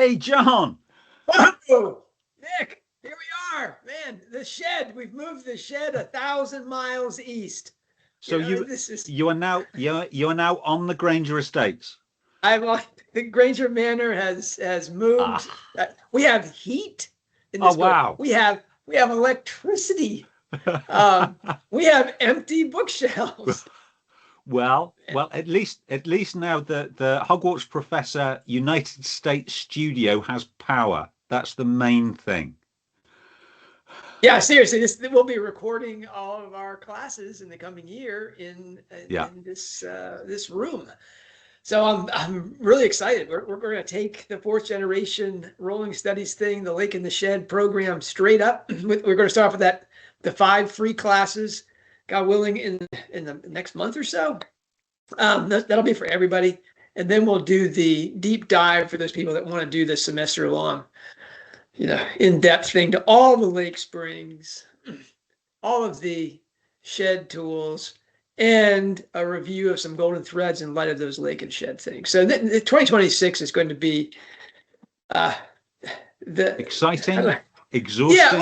Hey, John. Oh, Nick, here we are, man. The shed. We've moved the shed 1,000 miles east. So you are now on the Granger Estates. I'm on the Granger Manor has moved. Ah. We have heat in Oh this building. wow. We have electricity. We have empty bookshelves. Well, at least now the Hogwarts Professor United States Studio has power. That's the main thing. Yeah, seriously, we'll be recording all of our classes in the coming year in Yeah. this room. So I'm really excited. We're going to take the fourth generation rolling studies thing, the Lake in the Shed program, straight up. We're going to start off with the 5 free classes, God willing, in the next month or so. That'll be for everybody, and then we'll do the deep dive for those people that want to do this semester long, in-depth thing to all the lake springs, all of the shed tools, and a review of some golden threads in light of those lake and shed things. So the 2026 is going to be the exciting, exhausting.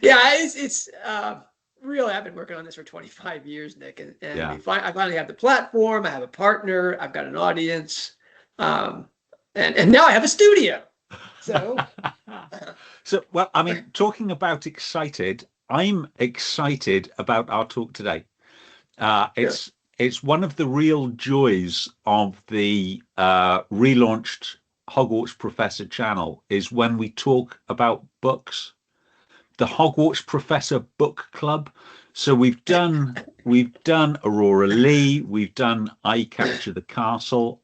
Yeah, it's really, I've been working on this for 25 years, Nick, and Yeah. I finally have the platform. I have a partner. I've got an audience, and now I have a studio. So, Well, I mean, talking about excited, I'm excited about our talk today. It's one of the real joys of the relaunched Hogwarts Professor channel is when we talk about books. The Hogwarts Professor Book Club. So we've done Aurora Lee, we've done I Capture the Castle.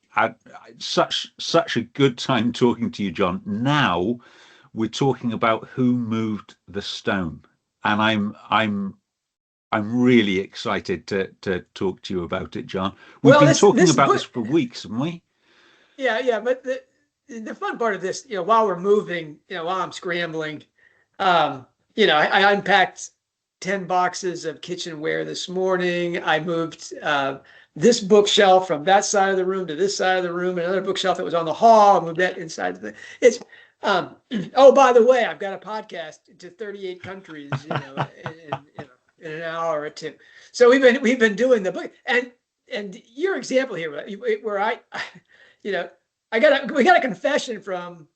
Such a good time talking to you, John. Now we're talking about Who Moved the Stone, and I'm really excited to talk to you about it, John. We've been talking about this for weeks, haven't we? Yeah, but the fun part of this, while we're moving, while I'm scrambling, I unpacked 10 boxes of kitchenware this morning. I moved this bookshelf from that side of the room to this side of the room, another bookshelf that was on the hall. I moved that inside the It's oh, by the way, I've got a podcast to 38 countries, in an hour or two. So we've been doing the book, and your example here, where we got a confession from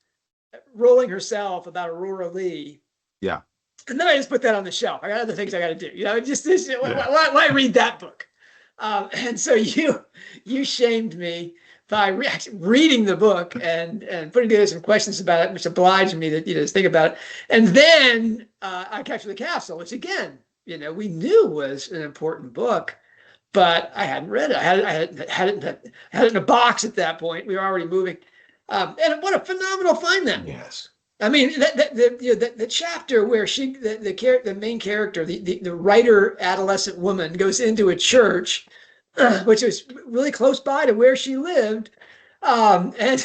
Rowling herself about Aurora Lee. Yeah. And then I just put that on the shelf. I got other things I got to do. Why read that book? And so you shamed me by reading the book and putting together some questions about it, which obliged me to think about it. And then I Capture the Castle, which again, we knew was an important book, but I hadn't read it. I had it in a box at that point. We were already moving. And what a phenomenal find that was. I mean, the chapter where the main character, the writer adolescent woman goes into a church, which was really close by to where she lived, and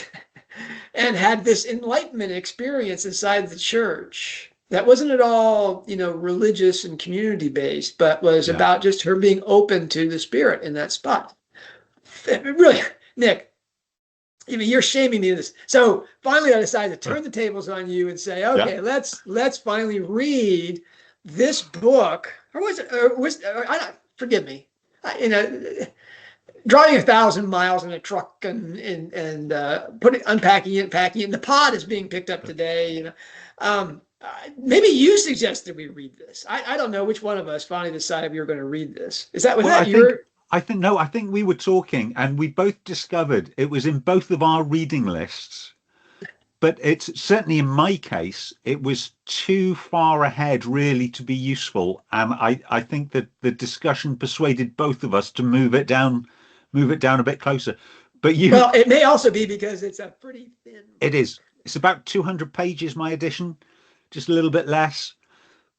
had this enlightenment experience inside the church that wasn't at all, religious and community based, but was about just her being open to the spirit in that spot. Really, Nick. I mean, you're shaming me in this. So finally, I decided to turn the tables on you and say, okay, let's finally read this book. Or was it? Forgive me. Driving 1,000 miles in a truck and unpacking it, packing it. And the pod is being picked up today. Maybe you suggested we read this. I don't know which one of us finally decided we were going to read this. I think we were talking and we both discovered it was in both of our reading lists, but it's certainly in my case, it was too far ahead really to be useful. And I think that the discussion persuaded both of us to move it down a bit closer. But well, it may also be because it's a pretty thin. It is. It's about 200 pages, my edition, just a little bit less.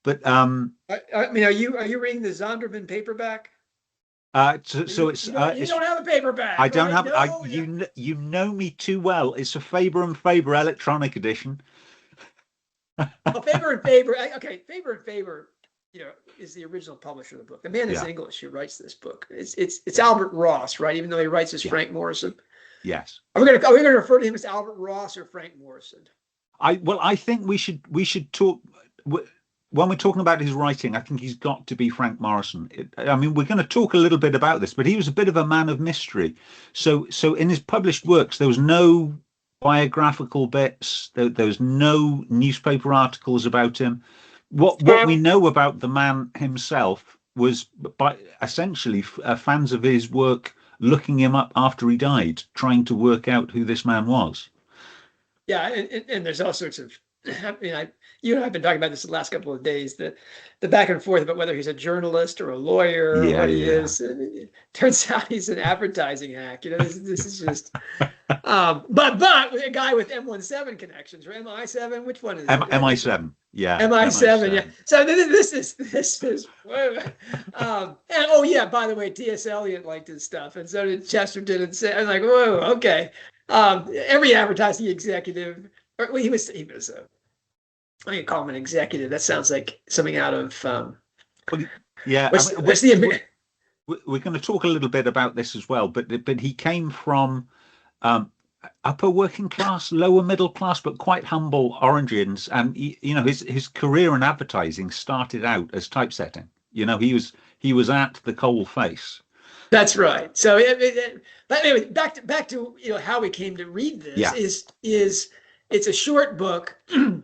But I mean, are you reading the Zondervan paperback? So it's you don't have a paperback. I don't have. You know me tue well. It's a Faber and Faber electronic edition. Well, Faber and Faber. Okay, Faber and Faber. Is the original publisher of the book. The man is English who writes this book. It's Albert Ross, right? Even though he writes as Frank Morrison. Yes. Are we going to refer to him as Albert Ross or Frank Morrison? I think we should talk when we're talking about his writing. I think he's got to be Frank Morrison. I mean, we're going to talk a little bit about this, but he was a bit of a man of mystery. So in his published works, there was no biographical bits. There was no newspaper articles about him. What we know about the man himself was by essentially fans of his work looking him up after he died, trying to work out who this man was. Yeah, and there's all sorts of, I mean, you and I have been talking about this the last couple of days, the back and forth about whether he's a journalist or a lawyer or what he is. And it turns out he's an advertising hack. This is just, but a guy with M17 connections or MI7, which one is it? MI7, yeah. MI7, yeah. So this is, and oh yeah, by the way, T.S. Eliot liked his stuff, and so did Chesterton, and I'm like, whoa, okay. Every advertising executive, or he was I can call him an executive. That sounds like something out of yeah. We're going to talk a little bit about this as well, but he came from upper working class, lower middle class, but quite humble origins, and his career in advertising started out as typesetting. He was at the coal face. That's right. So, but anyway, back to how we came to read this. Yeah. is it's a short book. Two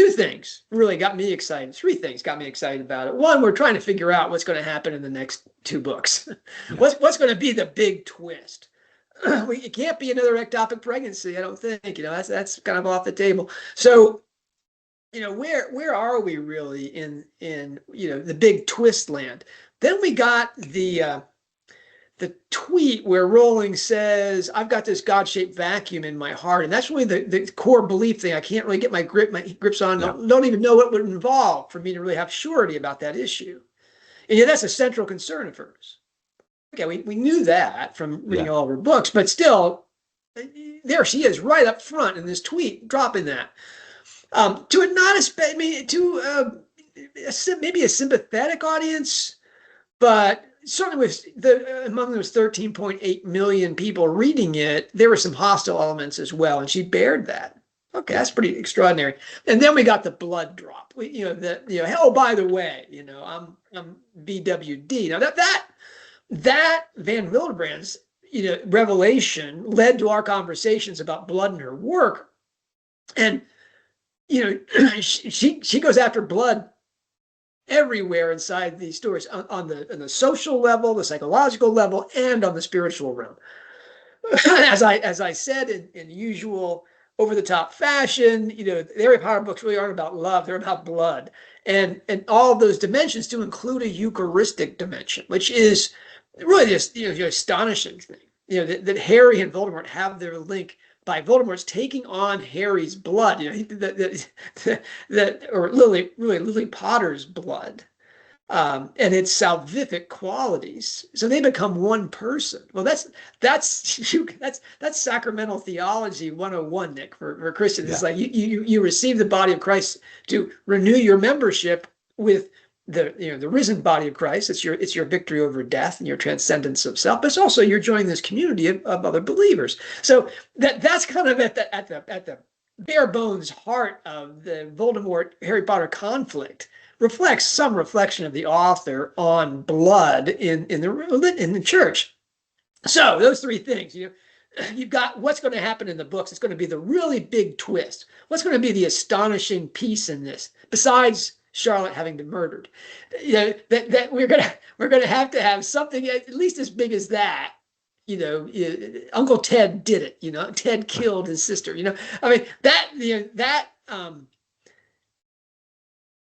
things really got me excited. Three things got me excited about it. One, we're trying to figure out what's going to happen in the next two books. Yeah. What's going to be the big twist? It can't be another ectopic pregnancy, I don't think. That's kind of off the table. So, where are we really in the big twist land? Then we got the tweet where Rowling says, "I've got this God-shaped vacuum in my heart," and that's really the core belief thing. I can't really get my grips on. Yeah. Don't even know what would involve for me to really have surety about that issue. And that's a central concern of hers. Okay, we knew that from reading all of her books, but still, there she is, right up front in this tweet, dropping that to a maybe a sympathetic audience. But certainly among those 13.8 million people reading it, there were some hostile elements as well, and she bared that. Okay, that's pretty extraordinary. And then we got the blood drop. Oh, by the way, I'm BWD. Now that Van Wilderbrand's revelation led to our conversations about blood in her work, and she goes after blood everywhere inside these stories, on the social level, the psychological level, and on the spiritual realm. As I said in usual over-the-top fashion, the Harry Potter books really aren't about love; they're about blood, and all of those dimensions do include a Eucharistic dimension, which is really just astonishing thing. That Harry and Voldemort have their link by Voldemort's taking on Harry's blood, or Lily Potter's blood, and its salvific qualities. So they become one person. Well, that's sacramental theology 101, Nick, for Christians. Yeah. It's like you receive the body of Christ to renew your membership with the risen body of Christ. It's your victory over death and your transcendence of self, but it's also you're joining this community of other believers. So that's kind of at the bare bones heart of the Voldemort Harry Potter conflict. Reflects some reflection of the author on blood in the church. So those three things, you've got what's going to happen in the books. It's going to be the really big twist. What's going to be the astonishing piece in this, besides Charlotte having been murdered? That we're gonna have to have something at least as big as that. Uncle Ted did it. Ted killed his sister. I mean that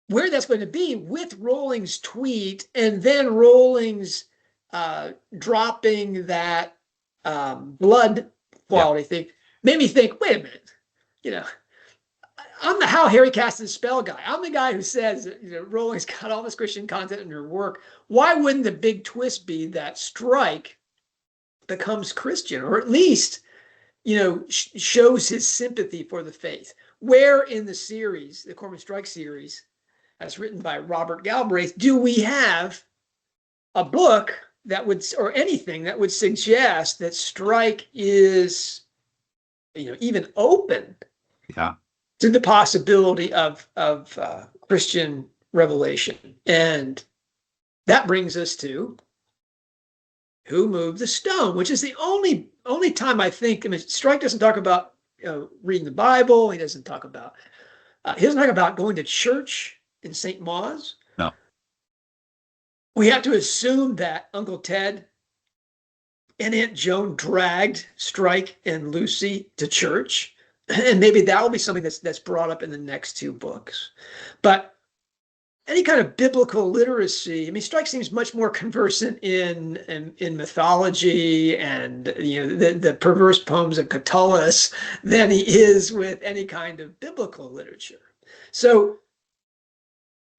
where that's going to be with Rowling's tweet, and then Rowling's dropping that blood quality thing, made me think, wait a minute, I'm the How Harry Cast His Spell guy. I'm the guy who says Rowling's got all this Christian content in her work. Why wouldn't the big twist be that Strike becomes Christian, or at least shows his sympathy for the faith? Where in the series, the Cormoran Strike series, as written by Robert Galbraith, do we have a book or anything that would suggest that Strike is, even open Yeah. to the possibility of Christian revelation. And that brings us to who moved the stone, which is the only time I think. I mean, Strike doesn't talk about reading the Bible. He doesn't talk about going to church in St. Mawes. No. We have to assume that Uncle Ted and Aunt Joan dragged Strike and Lucy to church, and maybe that will be something that's brought up in the next two books. But any kind of biblical literacy, I mean, Strike seems much more conversant in mythology and the perverse poems of Catullus than he is with any kind of biblical literature. So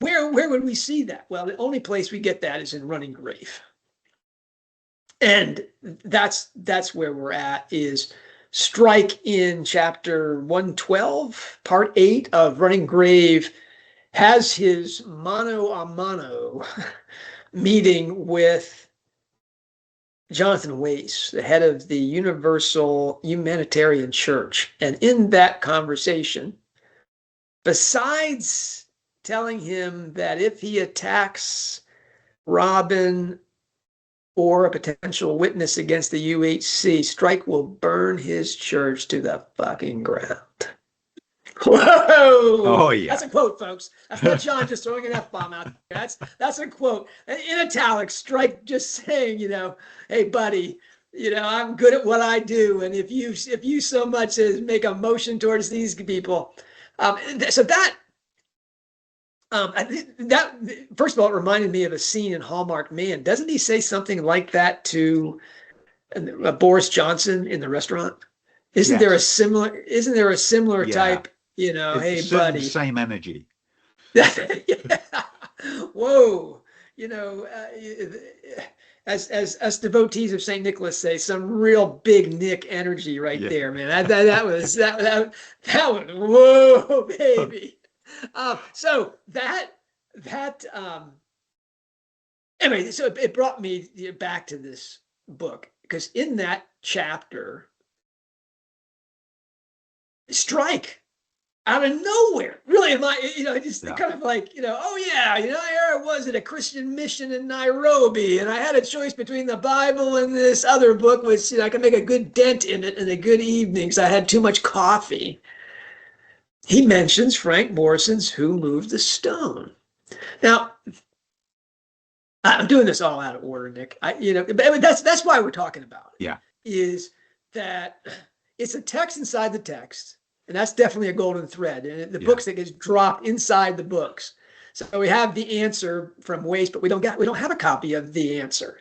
where would we see that? Well, the only place we get that is in Running Grave. And that's where we're at, is Strike in chapter 112, part 8 of Running Grave, has his mano a mano meeting with Jonathan Weiss, the head of the Universal Humanitarian Church. And in that conversation, besides telling him that if he attacks Robin or a potential witness against the UHC, Strike will burn his church to the fucking ground. Whoa! Oh yeah, that's a quote, folks. That's not John just throwing an F-bomb out there. That's a quote in italics. Strike just saying, hey buddy, I'm good at what I do, and if you so much as make a motion towards these people, so that first of all, it reminded me of a scene in Hallmark Man. Doesn't he say something like that to Boris Johnson in the restaurant? Isn't there a similar type? Hey buddy, same energy. Yeah. Whoa, as us devotees of St. Nicholas say, some real big Nick energy right there, man. That was whoa, baby. So anyway, so it brought me back to this book, because in that chapter, Strike out of nowhere, really, kind of like, oh yeah, here I was at a Christian mission in Nairobi, and I had a choice between the Bible and this other book, which I could make a good dent in it in a good evening because I had too much coffee. He mentions Frank Morrison's Who Moved the Stone. Now, I'm doing this all out of order, Nick. That's why we're talking about it. Yeah, is that it's a text inside the text. And that's definitely a golden thread. And the books that gets dropped inside the books. So we have the answer from Weiss, but we don't have a copy of the answer,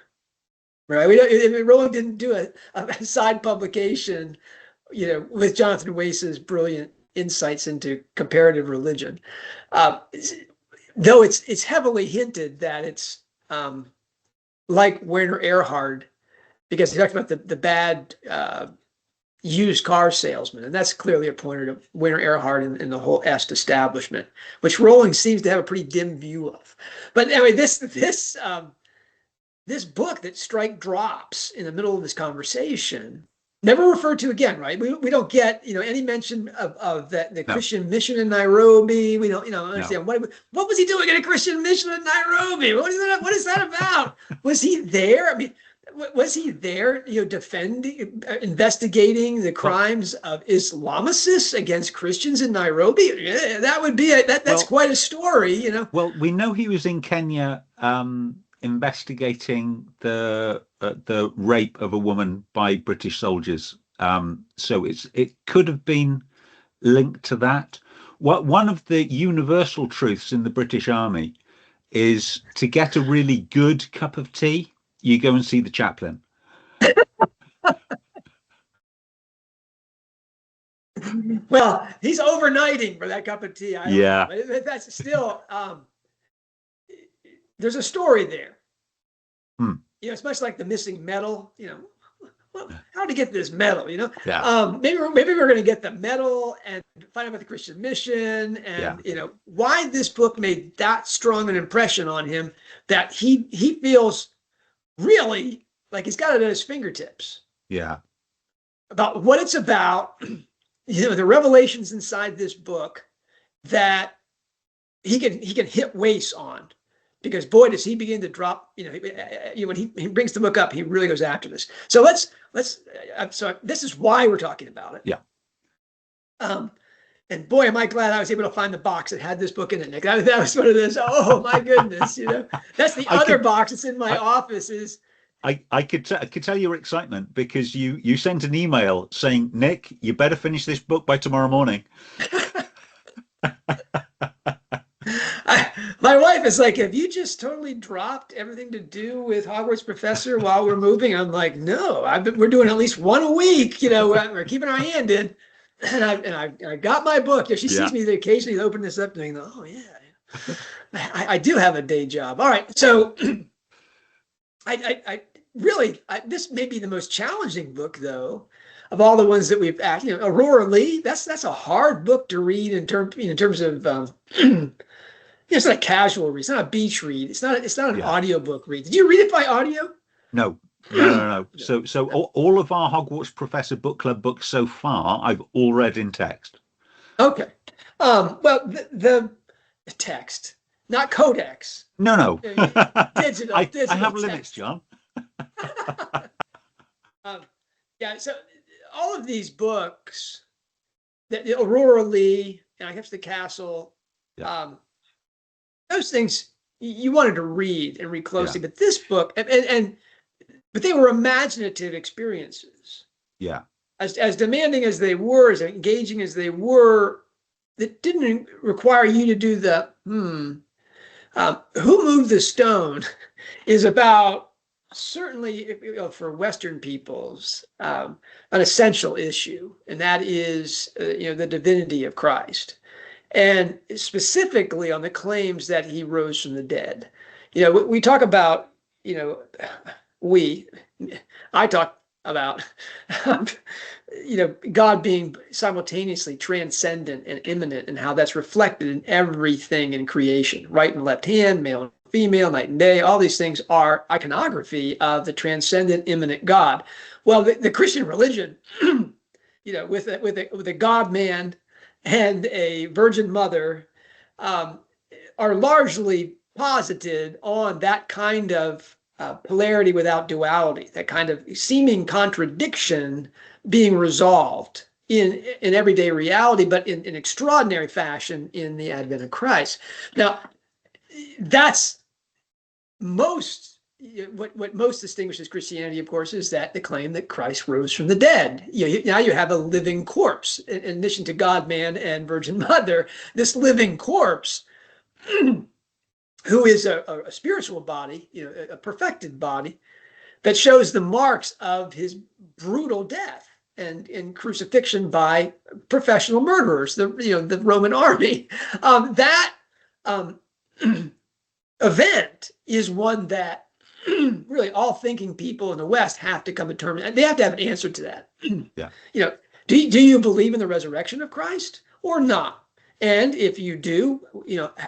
right? Rowling didn't do a side publication, with Jonathan Weiss's brilliant insights into comparative religion. Though it's heavily hinted that it's like Werner Erhard, because he talks about the bad used car salesman, and that's clearly a pointer to Werner Erhard and the whole Est establishment, which Rowling seems to have a pretty dim view of. But anyway, this book that Strike drops in the middle of this conversation, never referred to again, right? We don't get any mention of the Christian mission in Nairobi. We don't understand what was he doing at a Christian mission in Nairobi? What is that about? Was he there? I mean, was he there, investigating the crimes of Islamicists against Christians in Nairobi? Yeah, that would be that's quite a story, Well, we know he was in Kenya investigating the rape of a woman by British soldiers. So it could have been linked to that. One of the universal truths in the British Army is to get a really good cup of tea, you go and see the chaplain. Well, he's overnighting for that cup of tea. That's still, there's a story there. It's much like the missing medal, well, how to get this medal, maybe we're going to get the medal and find out about the Christian mission and, why this book made that strong an impression on him that he feels really, like he's got it at his fingertips. Yeah. About what it's about, the revelations inside this book that he can hit waste on, because boy, does he begin to drop. When he brings the book up, he really goes after this. So so this is why we're talking about it. Yeah. And boy, am I glad I was able to find the box that had this book in it, Nick. That was one of those. Oh my goodness, that's the other box that's in my office. Is I could tell your excitement, because you sent an email saying, Nick, you better finish this book by tomorrow morning. My wife is like, have you just totally dropped everything to do with Hogwarts Professor while we're moving? I'm like, no, we're doing at least one a week. We're keeping our hand in, and I got my book. She sees me occasionally open this up and go, oh yeah, I do have a day job. All right, so I really, this may be the most challenging book, though, of all the ones that we've actually. Aurora Leigh. That's a hard book to read in terms of. It's not a casual read. It's not a beach read. It's not an audiobook read. Did you read it by audio? No. So all of our Hogwarts Professor Book Club books so far, I've all read in text. Okay. Well, the text, not codex. No. Digital. I have text. limits, John. So all of these books, the Aurora Leigh, and I guess the Castle, those things you wanted to read and read closely. But this book, but they were imaginative experiences. Yeah. As demanding as they were, as engaging as they were, that didn't require you to do the who moved the stone is about, certainly for Western peoples, an essential issue, and that is the divinity of Christ, and specifically on the claims that he rose from the dead. We talk about, I talk about, God being simultaneously transcendent and immanent, and how that's reflected in everything in creation, right and left hand, male and female, night and day. All these things are iconography of the transcendent, immanent God. Well, the Christian religion, with a God-man and a Virgin Mother, are largely posited on that kind of polarity without duality, that kind of seeming contradiction being resolved in everyday reality, but in extraordinary fashion in the advent of Christ. Now, that's what most distinguishes Christianity, of course, is that the claim that Christ rose from the dead. Now you have a living corpse, in addition to God, man, and Virgin Mother. This living corpse, who is a spiritual body, a perfected body, that shows the marks of his brutal death and crucifixion by professional murderers, the Roman army. That event is one that really all thinking people in the West have to come to terms, and they have to have an answer to that. Yeah. Do you believe in the resurrection of Christ or not? And if you do,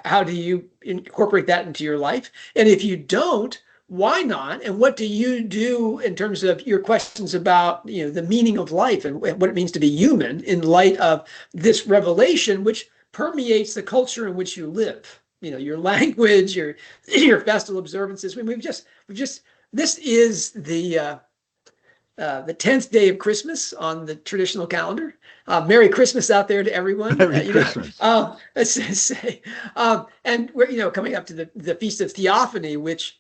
how do you incorporate that into your life? And if you don't, why not? And what do you do in terms of your questions about, the meaning of life and what it means to be human in light of this revelation, which permeates the culture in which you live? Your language, your festival observances. This is the 10th day of Christmas on the traditional calendar. Merry Christmas out there to everyone. Merry Christmas. Let's say, and we're coming up to the Feast of Theophany, which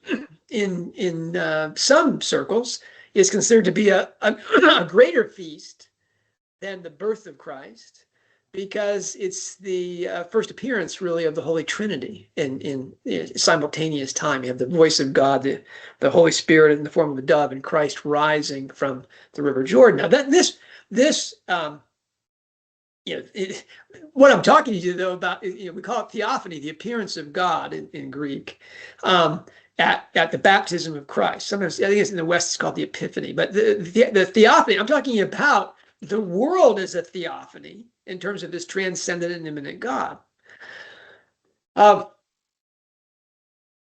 in some circles is considered to be a greater feast than the birth of Christ, because it's the first appearance, really, of the Holy Trinity in simultaneous time. You have the voice of God, the Holy Spirit in the form of a dove, and Christ rising from the River Jordan. Now, what I'm talking to you, though, about, we call it theophany, the appearance of God in Greek, at the baptism of Christ. Sometimes, I think it's in the West, it's called the Epiphany. But the theophany, I'm talking about the world as a theophany, in terms of this transcendent and immanent God.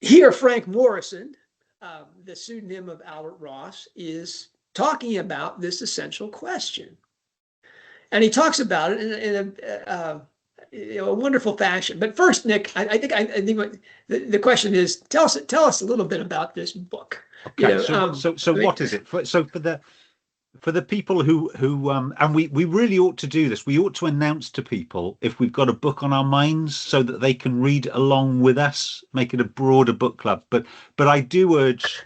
Here, Frank Morison the pseudonym of Albert Ross, is talking about this essential question. And he talks about it in a wonderful fashion. But first, Nick, I think the question is, tell us a little bit about this book. Okay, so what is it? For the people who and we really ought to do this. We ought to announce to people if we've got a book on our minds so that they can read along with us, make it a broader book club. But I do urge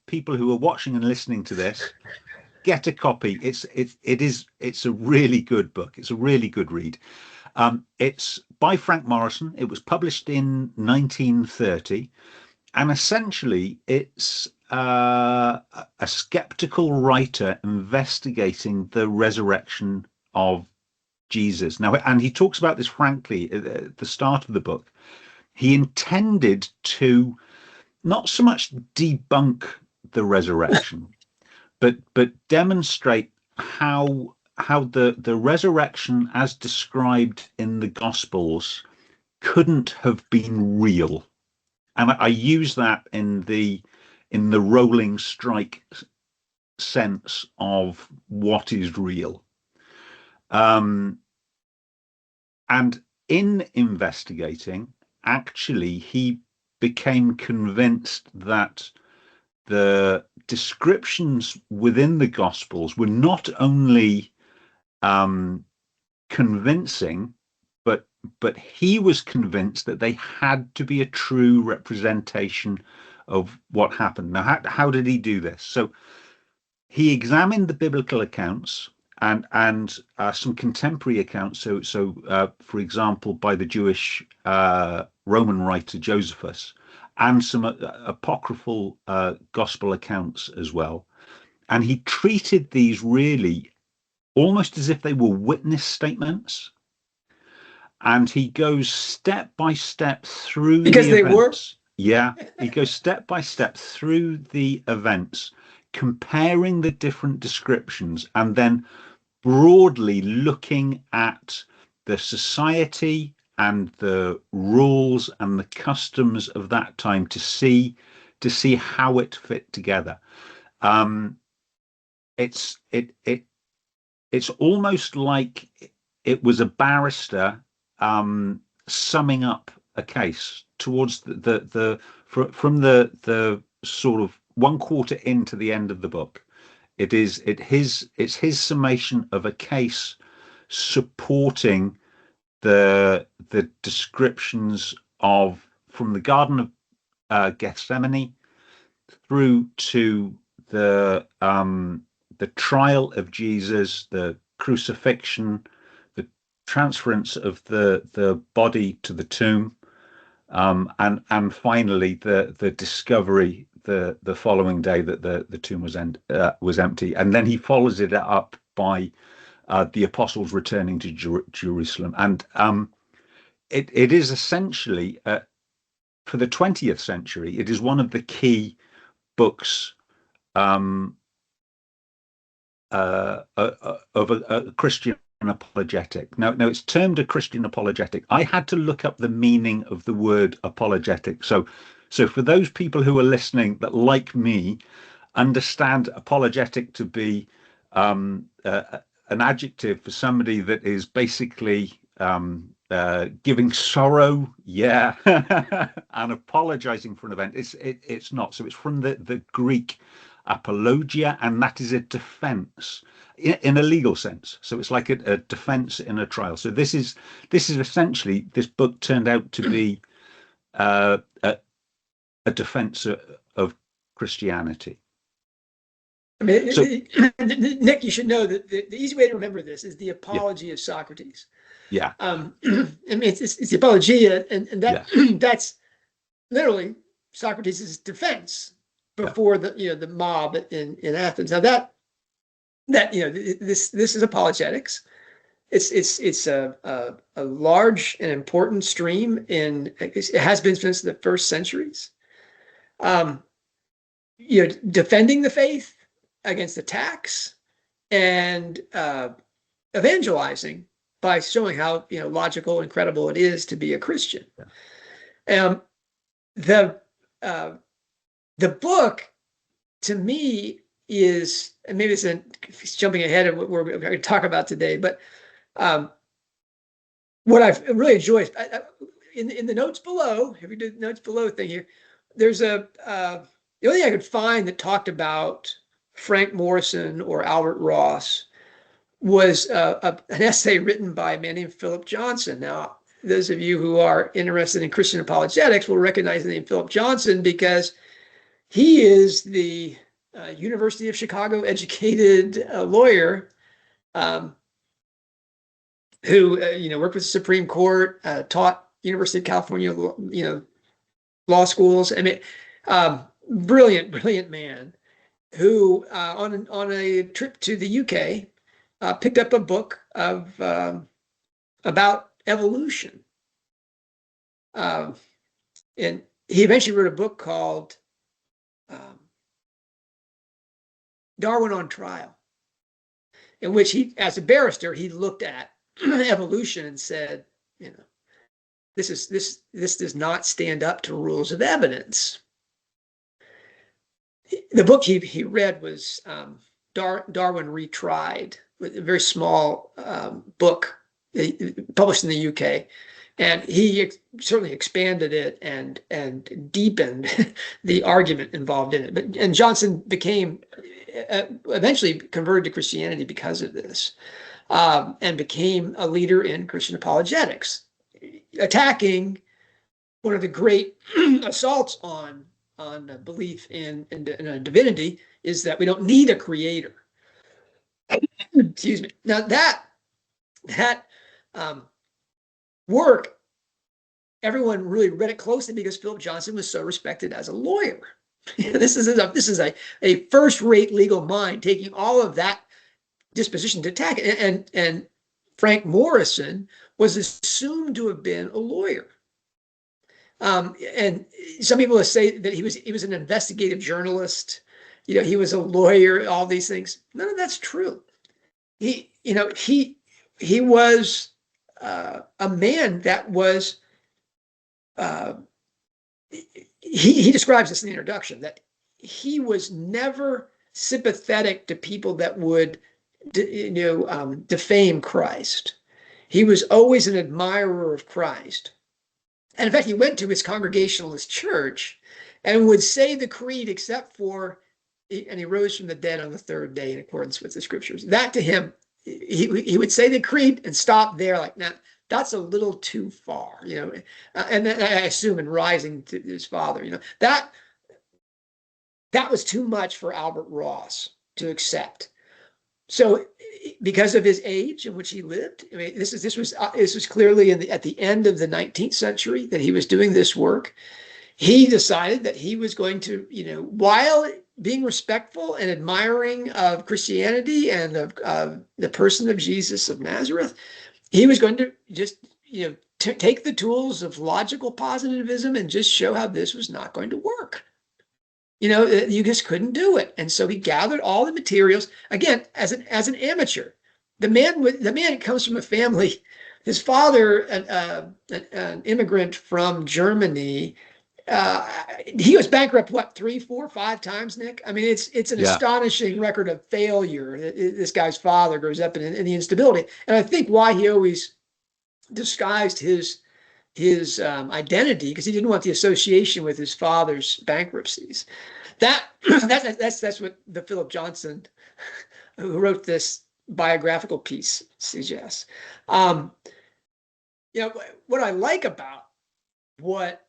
people who are watching and listening to this, get a copy. It's a really good book. It's a really good read. It's by Frank Morison. It was published in 1930, and essentially it's a skeptical writer investigating the resurrection of Jesus. Now, and he talks about this frankly at the start of the book. He intended to not so much debunk the resurrection, but demonstrate how the resurrection as described in the Gospels couldn't have been real. And I use that in the rolling strike sense of what is real. And in investigating, actually, he became convinced that the descriptions within the Gospels were not only convincing, but he was convinced that they had to be a true representation of what happened. Now, how did he do this? So he examined the biblical accounts and some contemporary accounts. So for example, by the Jewish Roman writer Josephus, and some apocryphal gospel accounts as well. And he treated these really almost as if they were witness statements. And he goes step by step through because the they events. were. Yeah, he goes step by step through the events, comparing the different descriptions, and then broadly looking at the society and the rules and the customs of that time to see how it fit together. It's almost like it was a barrister summing up a case towards from the sort of 1/4 into the end of the book. It's his summation of a case supporting the descriptions of from the Garden of Gethsemane through to the trial of Jesus, the crucifixion, the transference of the body to the tomb, and finally the discovery the following day that the tomb was empty. And then he follows it up by the apostles returning to Jerusalem. And it is essentially, for the 20th century, it is one of the key books of a Christian apologetic. Now it's termed a Christian apologetic. I had to look up the meaning of the word apologetic. So for those people who are listening that, like me, understand apologetic to be an adjective for somebody that is basically giving sorrow, and apologizing for an event. It's not. So it's from the Greek apologia, and that is a defense in a legal sense. So it's like a defense in a trial. So this is essentially, this book turned out to be a defense of Christianity. I mean, so, Nick, you should know that the easy way to remember this is the Apology of Socrates. Yeah. I mean, it's the Apologia, and that that's literally Socrates' defense before the mob in Athens. Now that this is apologetics. It's a large and important stream it has been since the first centuries. Defending the faith against attacks and evangelizing by showing how logical and credible it is to be a Christian. The the book, to me, is, and maybe it's jumping ahead of what we're going to talk about today, but what I've really enjoyed in the notes below, if we do the notes below thing here, there's the only thing I could find that talked about Frank Morison or Albert Ross was an essay written by a man named Philip Johnson. Now, those of you who are interested in Christian apologetics will recognize the name Philip Johnson because he is the University of Chicago educated lawyer who worked with the Supreme Court, taught University of California law schools. I mean, brilliant man who on a trip to the UK picked up a book of about evolution, and he eventually wrote a book called Darwin on Trial, in which he, as a barrister, he looked at evolution and said, this does not stand up to rules of evidence. The book he read was Darwin Retried, a very small book published in the UK, and he certainly expanded it and deepened the argument involved in it. And Johnson became eventually converted to Christianity because of this, and became a leader in Christian apologetics, attacking one of the great assaults on belief in divinity is that we don't need a creator. Excuse me. Now that work, everyone really read it closely because Philip Johnson was so respected as a lawyer. This is a first-rate legal mind taking all of that disposition to attack it. And Frank Morison was assumed to have been a lawyer. And some people say that he was an investigative journalist. He was a lawyer. All these things. None of that's true. He was a man that was. He describes this in the introduction that he was never sympathetic to people that would, defame Christ. He was always an admirer of Christ. And in fact, he went to his Congregationalist church and would say the creed except for, and he rose from the dead on the third day in accordance with the scriptures. That to him, he would say the creed and stop there, like, nah, that's a little too far, and then I assume in rising to his father, that was too much for Albert Ross to accept. So because of his age in which he lived, I mean, this was clearly at the end of the 19th century that he was doing this work. He decided that he was going to, while being respectful and admiring of Christianity and of the person of Jesus of Nazareth, he was going to just, take the tools of logical positivism and just show how this was not going to work. You just couldn't do it. And so he gathered all the materials, again, as an amateur. The man comes from a family, his father, an immigrant from Germany. He was bankrupt, 3, 4, 5 times, Nick? I mean, it's an astonishing record of failure. This guy's father grows up in the instability. And I think why he always disguised his identity, because he didn't want the association with his father's bankruptcies. That's what the Philip Johnson, who wrote this biographical piece, suggests. What I like about what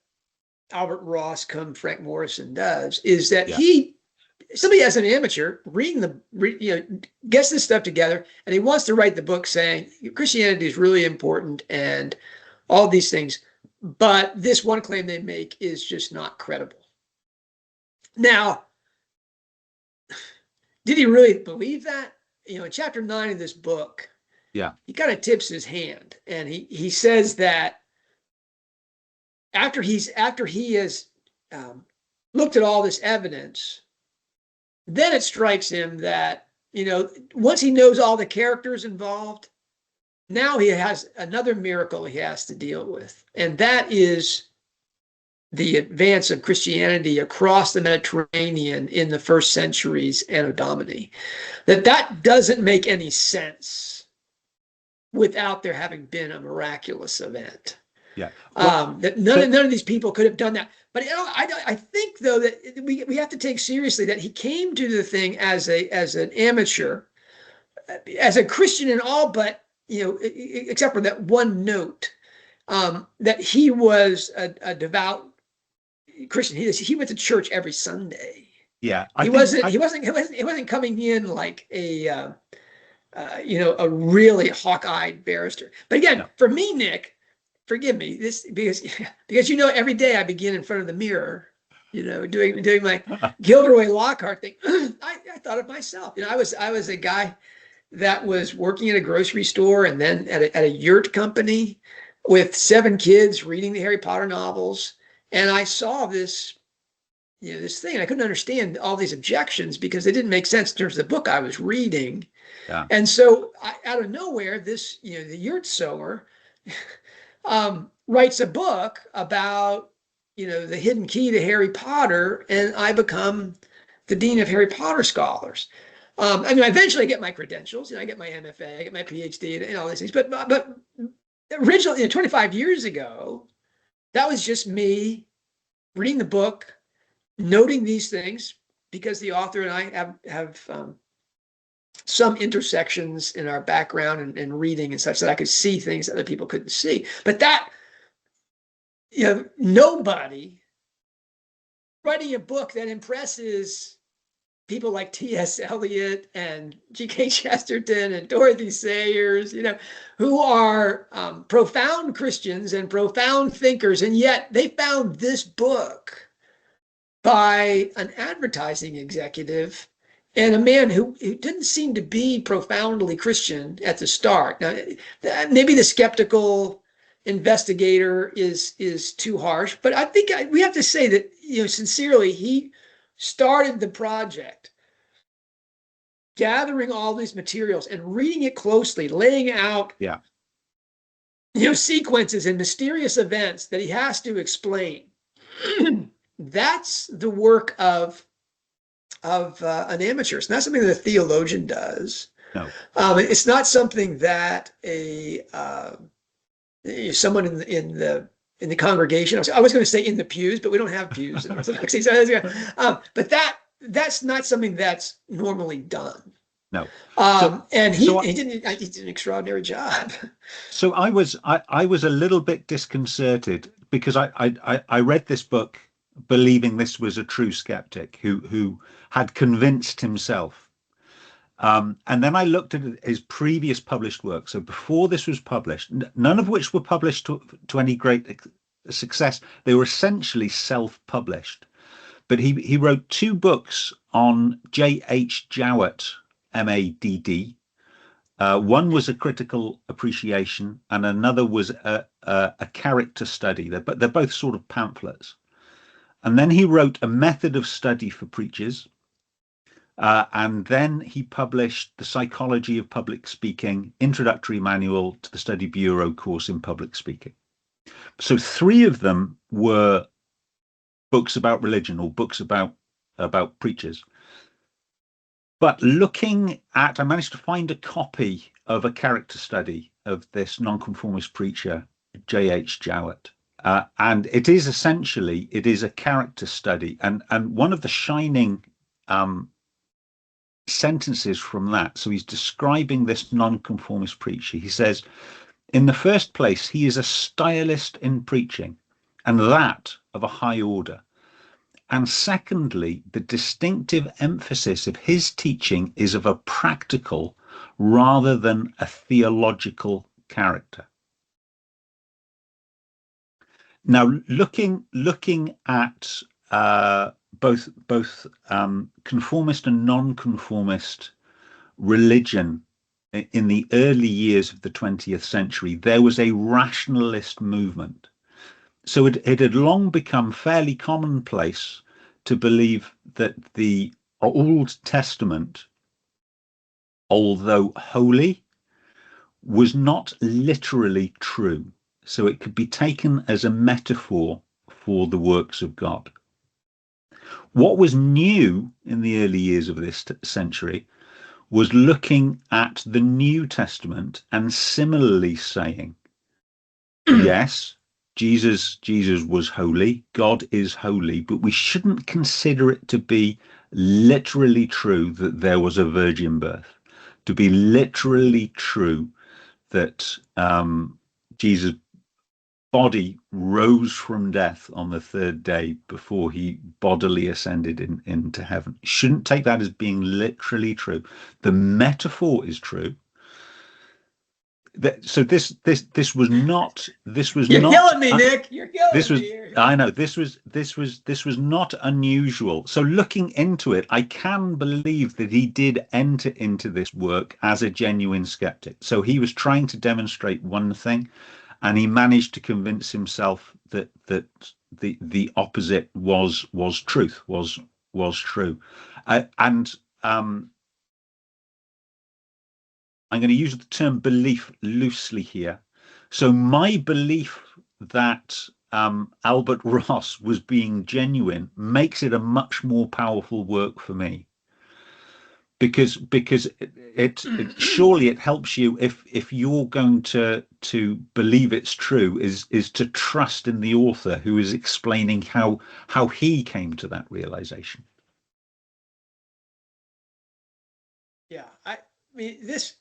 Albert Ross come Frank Morison does is that somebody as an amateur gets this stuff together, and he wants to write the book saying Christianity is really important and all these things, but this one claim they make is just not credible. Now, did he really believe that? In chapter 9 of this book, he kind of tips his hand, and he says that after he has looked at all this evidence, then it strikes him that, once he knows all the characters involved, now he has another miracle he has to deal with. And that is the advance of Christianity across the Mediterranean in the first centuries Anno Domini, that doesn't make any sense without there having been a miraculous event. Yeah. Well, that none of these people could have done that. But I think though that we have to take seriously that he came to the thing as an amateur, as a Christian in all but, except for that one note, that he was a devout Christian. He went to church every Sunday. Yeah, he wasn't coming in like a really hawk-eyed barrister. But again, for me, Nick, forgive me this because every day I begin in front of the mirror, doing my Gilderoy Lockhart thing. I thought of myself. I was a guy that was working at a grocery store and then at a yurt company with 7 kids reading the Harry Potter novels. And I saw this, this thing. And I couldn't understand all these objections because they didn't make sense in terms of the book I was reading. Yeah. And so out of nowhere, this, the yurt sower writes a book about, the hidden key to Harry Potter. And I become the dean of Harry Potter scholars. Eventually I get my credentials, I get my MFA, I get my PhD and all these things. But originally, 25 years ago, that was just me reading the book, noting these things, because the author and I have some intersections in our background and reading and such that I could see things that other people couldn't see. But that, nobody writing a book that impresses people like T.S. Eliot and G.K. Chesterton and Dorothy Sayers, who are profound Christians and profound thinkers, and yet they found this book by an advertising executive and a man who didn't seem to be profoundly Christian at the start. Now, maybe the skeptical investigator is too harsh, but I think we have to say that, sincerely, he started the project gathering all these materials and reading it closely, laying out sequences and mysterious events that he has to explain. That's the work of an amateur. It's not something that a theologian does. No. It's not something that someone in the congregation. I was going to say in the pews, but we don't have pews in Orthodoxy. But that's not something that's normally done. No. And he did an extraordinary job. So I was a little bit disconcerted because I read this book believing this was a true skeptic who had convinced himself. And then I looked at his previous published work. So before this was published, none of which were published to any great success. They were essentially self-published. But he wrote 2 books on J.H. Jowett, MADD. One was a critical appreciation, and another was a character study. They're both sort of pamphlets. And then he wrote a method of study for preachers. And then he published The Psychology of Public Speaking, Introductory Manual to the Study Bureau Course in Public Speaking. So 3 of them were books about religion or books about preachers. But I managed to find a copy of a character study of this nonconformist preacher, J.H. Jowett. And it is a character study. And one of the shining sentences from that, so he's describing this nonconformist preacher. He says, in the first place, he is a stylist in preaching, and that of a high order. And secondly, the distinctive emphasis of his teaching is of a practical rather than a theological character. Now, looking at both conformist and non-conformist religion in the early years of the 20th century, there was a rationalist movement. So it had long become fairly commonplace to believe that the Old Testament, although holy, was not literally true. So it could be taken as a metaphor for the works of God. What was new in the early years of this century was looking at the New Testament and similarly saying, yes, Jesus was holy, God is holy, but we shouldn't consider it to be literally true that there was a virgin birth, to be literally true that Jesus' body rose from death on the third day before he bodily ascended into heaven. Shouldn't take that as being literally true. The metaphor is true. So this was not. You're killing me, Nick. You're killing me here. I know this was not unusual. So looking into it, I can believe that he did enter into this work as a genuine skeptic. So he was trying to demonstrate one thing, and he managed to convince himself that the opposite was truth, was true, and I'm going to use the term belief loosely here. So my belief that Albert Ross was being genuine makes it a much more powerful work for me, because it surely it helps you if you're going to believe it's true is to trust in the author who is explaining how he came to that realization. Yeah, I mean there's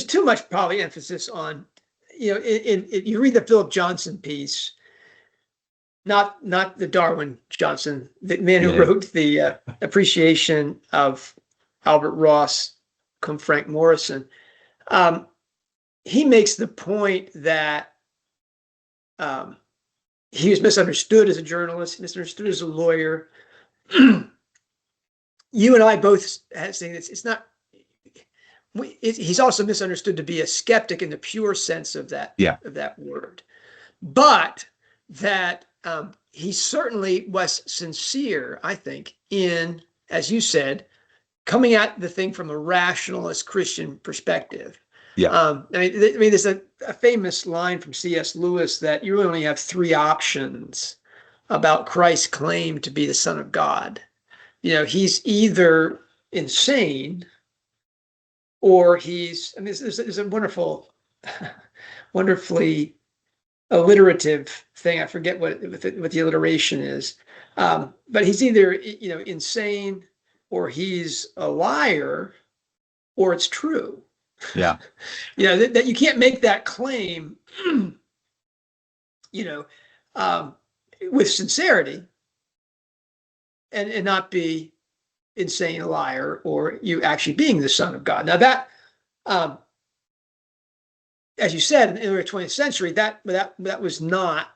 too much probably emphasis on, you read the Philip Johnson piece, not the Darwin Johnson, the man who wrote the appreciation of Albert Ross, cum Frank Morrison. He makes the point that he was misunderstood as a journalist, misunderstood as a lawyer. You and I both had saying this. It's not. He's also misunderstood to be a skeptic in the pure sense of that word, but that he certainly was sincere, I think, in, as you said, coming at the thing from a rationalist Christian perspective. Yeah. I mean, there's a famous line from C.S. Lewis that you only have three options about Christ's claim to be the Son of God. He's either insane, or he's, I mean, there's a wonderfully alliterative thing. I forget what the alliteration is. But he's either, insane, or he's a liar, or it's true. Yeah. That you can't make that claim, with sincerity and not be insane, a liar, or you actually being the Son of God. Now that, as you said, in the early 20th century, that was not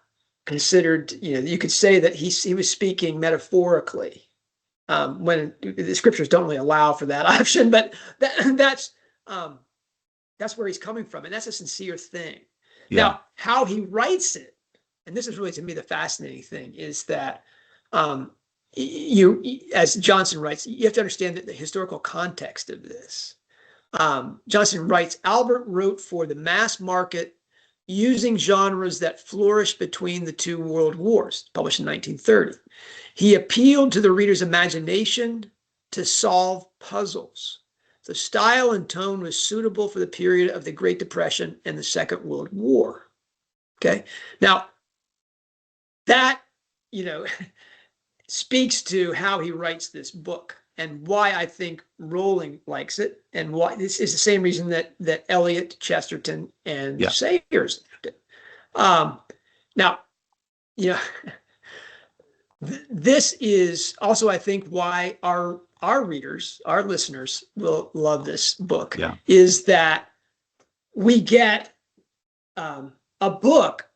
considered. You could say that he was speaking metaphorically, when the scriptures don't really allow for that option. But that's where he's coming from, and that's a sincere thing. Yeah. Now, how he writes it, and this is really to me the fascinating thing, is that as Johnson writes, you have to understand the historical context of this. Johnson writes, Albert wrote for the mass market using genres that flourished between the two world wars, published in 1930. He appealed to the reader's imagination to solve puzzles. The style and tone was suitable for the period of the Great Depression and the Second World War. Okay. Now, that, speaks to how he writes this book and why I think Rowling likes it, and why this is the same reason that Eliot, Chesterton, and Sayers liked it. Now, this is also, I think, why our readers, our listeners will love this book, is that we get a book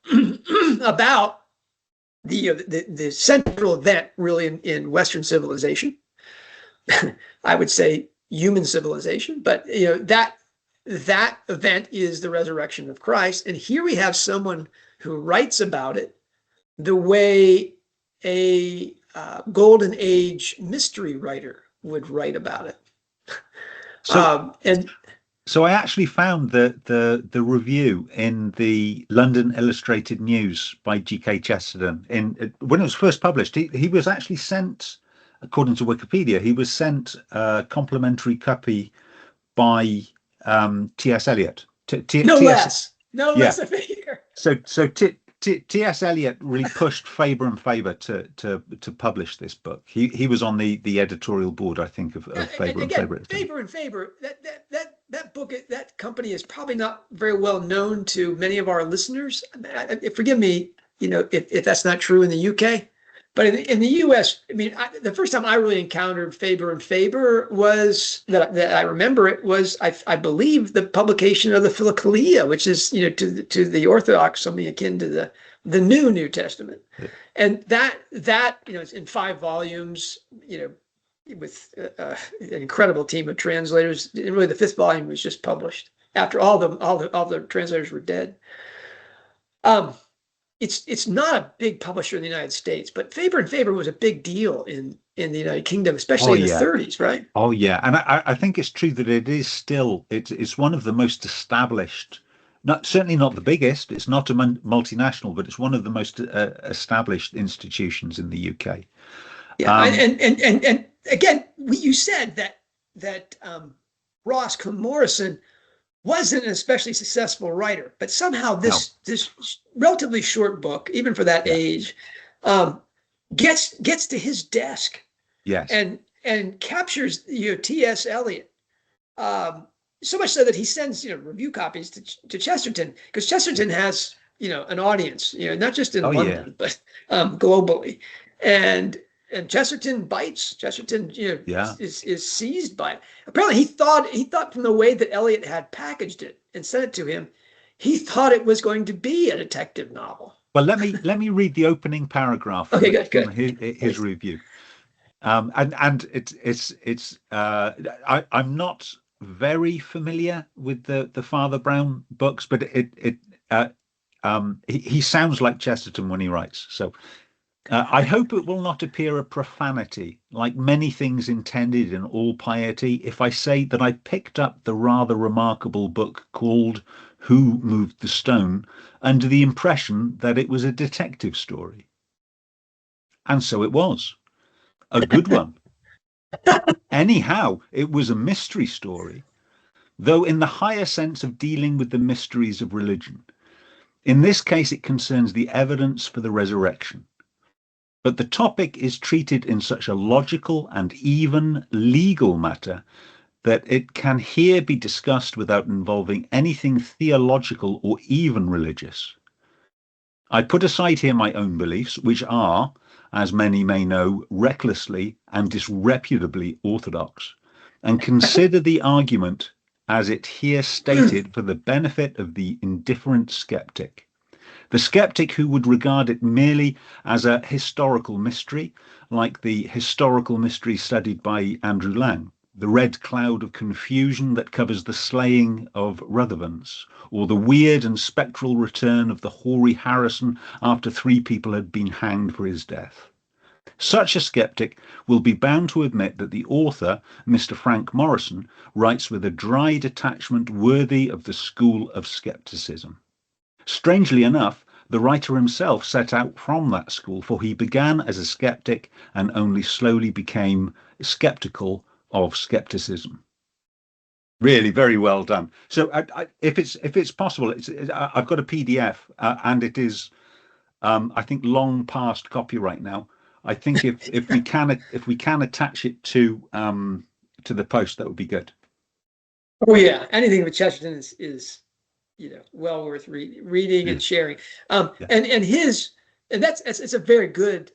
about the central event really in Western civilization. I would say human civilization, but that event is the resurrection of Christ. And here we have someone who writes about it the way a golden age mystery writer would write about it. So, So I actually found the review in the London Illustrated News by G.K. Chesterton in when it was first published. He was actually sent, according to Wikipedia, he was sent a complimentary copy by T.S. Eliot. No T.S. less, no Yeah. less a figure. So T.S. Eliot really pushed Faber and Faber to publish this book. He was on the editorial board, I think, of And Faber and again, Faber at the time. Faber and Faber, that book, that company is probably not very well known to many of our listeners. Forgive me, if that's not true in the UK, but in the US, I mean, the first time I really encountered Faber and Faber was that I remember it was I believe the publication of the Philokalia, which is to the Orthodox something akin to the New Testament, Yeah. and that it's in 5 volumes, with an incredible team of translators. And really, the 5th volume was just published after all the translators were dead. It's not a big publisher in the United States, but Faber and Faber was a big deal in the United Kingdom, especially in the Yeah. 30s, right? Oh yeah, and I think it's true that it is still it's one of the most established, not certainly not the biggest. It's not a multinational, but it's one of the most established institutions in the UK. Yeah, Um, and again, you said that Ross Morrison wasn't an especially successful writer, but somehow no, this relatively short book, even for that yeah, age, gets to his desk yes, and captures T.S. Eliot. So much so that he sends review copies to Chesterton, because Chesterton has an audience, not just in oh yeah, London but globally, and Chesterton bites. Chesterton yeah. is seized by it. Apparently, he thought from the way that Eliot had packaged it and sent it to him, he thought it was going to be a detective novel. Well, let me read the opening paragraph Okay, from good. his Please. review. And it's I'm not very familiar with the Father Brown books, but he sounds like Chesterton when he writes. So I hope it will not appear a profanity, like many things intended in all piety, if I say that I picked up the rather remarkable book called Who Moved the Stone under the impression that it was a detective story. And so it was. A good one. Anyhow, it was a mystery story, though in the higher sense of dealing with the mysteries of religion. In this case, it concerns the evidence for the resurrection. But the topic is treated in such a logical and even legal matter that it can here be discussed without involving anything theological or even religious. I put aside here my own beliefs, which are, as many may know, recklessly and disreputably orthodox, and consider the argument as it here stated for the benefit of the indifferent skeptic. The skeptic who would regard it merely as a historical mystery, like the historical mystery studied by Andrew Lang, the red cloud of confusion that covers the slaying of Ruthvens, or the weird and spectral return of the hoary Harrison after 3 people had been hanged for his death. Such a skeptic will be bound to admit that the author, Mr. Frank Morrison, writes with a dry detachment worthy of the school of skepticism. Strangely enough, the writer himself set out from that school, for he began as a skeptic and only slowly became skeptical of skepticism. Really, very well done. So, if it's possible, I've got a PDF, and it is, I think, long past copyright now. I think if we can attach it to the post, that would be good. Oh yeah, anything with Chesterton is well worth reading and Yes. sharing. Yeah. And it's a very good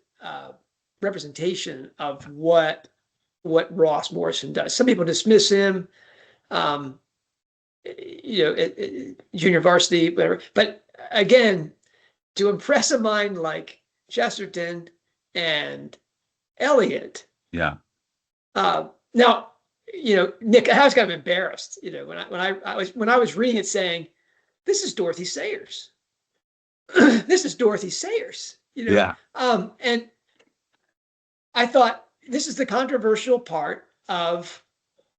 representation of what Ross Morrison does. Some people dismiss him, at junior varsity, whatever. But again, to impress a mind like Chesterton and Eliot. Yeah. Now, Nick, I was kind of embarrassed, when I was reading it, saying, "This is Dorothy Sayers." This is Dorothy Sayers. Yeah. And I thought this is the controversial part of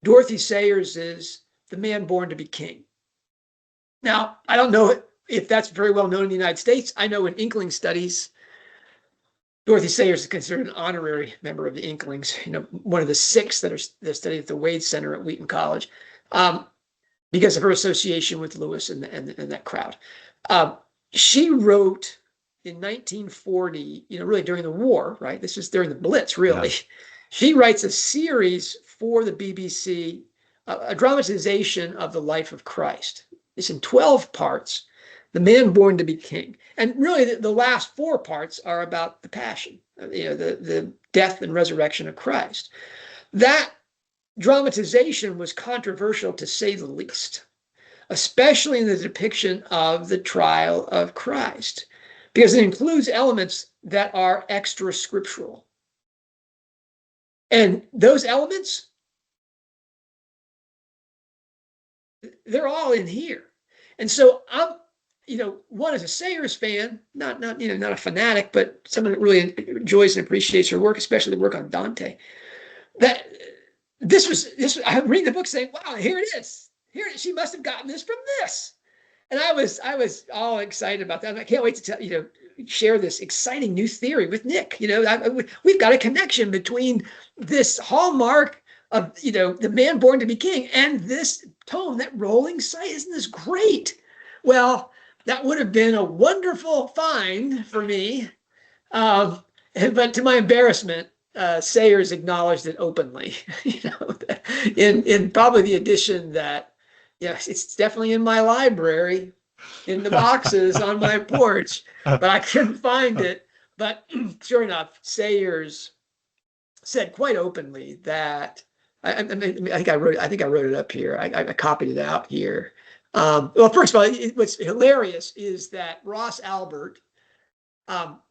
Dorothy Sayers's The Man Born to be King. Now, I don't know if that's very well known in the United States. I know in Inkling studies, Dorothy Sayers is considered an honorary member of the Inklings, one of the 6 that studied at the Wade Center at Wheaton College, because of her association with Lewis and that crowd. She wrote in 1940, really during the war, right? This is during the Blitz, really. Yeah. She writes a series for the BBC, a dramatization of the life of Christ. It's in 12 parts, The Man Born to be King. And really, the last 4 parts are about the passion, the death and resurrection of Christ. That dramatization was controversial, to say the least, especially in the depiction of the trial of Christ, because it includes elements that are extra scriptural. And those elements, they're all in here. And so I'm, one, as a Sayers fan, not a fanatic, but someone that really enjoys and appreciates her work, especially the work on Dante. That I'm reading the book saying, wow, here it is. She must have gotten this from this. And I was all excited about that. I can't wait to share this exciting new theory with Nick. We've got a connection between this hallmark of, The Man Born to be King and this tome, that rolling sight. Isn't this great? Well, that would have been a wonderful find for me. But to my embarrassment, Sayers acknowledged it openly, in probably the edition that, it's definitely in my library, in the boxes on my porch, but I couldn't find it. But sure enough, Sayers said quite openly that, I think I wrote it up here. I copied it out here. Well, first of all, what's hilarious is that Ross Albert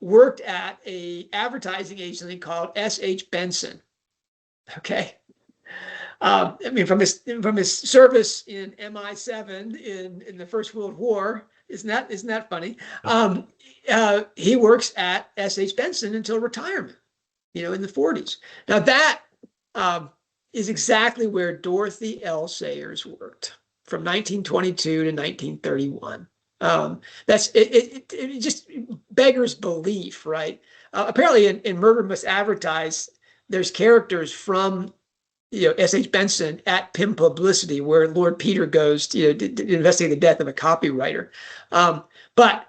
worked at a advertising agency called S.H. Benson. Okay. From his service in MI7 in the First World War, isn't that funny? He works at S.H. Benson until retirement, in the 40s. Now that is exactly where Dorothy L. Sayers worked from 1922 to 1931. It just beggars belief, right? Apparently in Murder Must Advertise, there's characters from S.H. Benson at Pym Publicity, where Lord Peter goes to investigate the death of a copywriter. But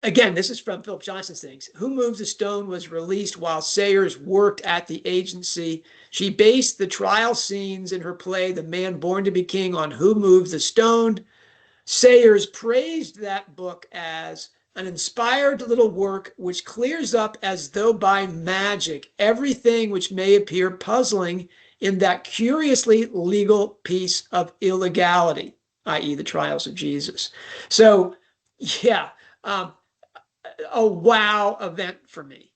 again, this is from Philip Johnson's things. Who Moves the Stone was released while Sayers worked at the agency. She based the trial scenes in her play, The Man Born to be King, on Who Moves the Stone. Sayers praised that book as an inspired little work which clears up as though by magic everything which may appear puzzling in that curiously legal piece of illegality, i.e. the trials of Jesus. So, yeah, a wow event for me.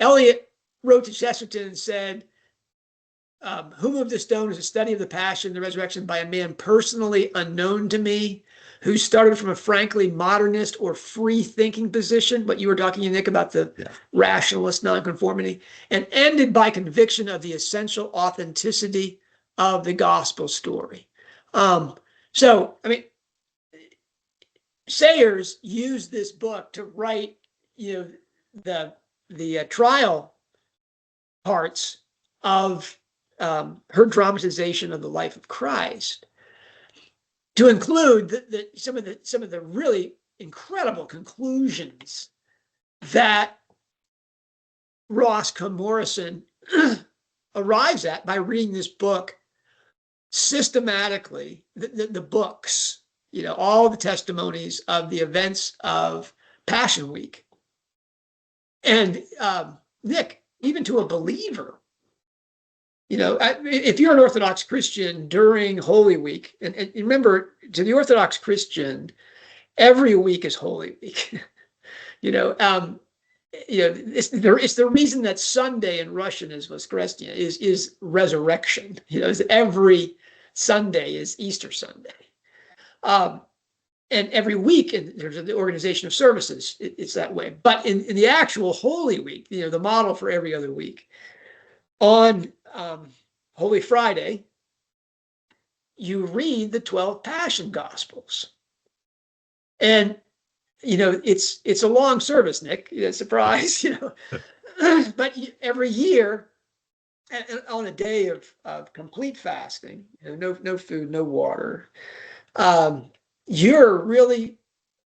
Eliot wrote to Chesterton and said, Who Moved the Stone is a study of the passion and the resurrection by a man personally unknown to me, who started from a frankly modernist or free-thinking position, what you were talking, Nick, about the rationalist nonconformity, and ended by conviction of the essential authenticity of the gospel story. Sayers used this book to write, the trial parts of her dramatization of the life of Christ, to include some of the really incredible conclusions that Ross Combe-Morrison arrives at by reading this book systematically, the books, all the testimonies of the events of Passion Week. And Nick, even to a believer, if you're an Orthodox Christian during Holy Week, and remember, to the Orthodox Christian, every week is Holy Week. It's the reason that Sunday in Russian is Voskresenia, is resurrection. Every Sunday is Easter Sunday. And every week, there's the organization of services, it's that way. But in the actual Holy Week, the model for every other week, on Holy Friday, you read the 12 Passion Gospels. And, it's a long service, Nick, surprise, but every year, and on a day of complete fasting, no food, no water, you're really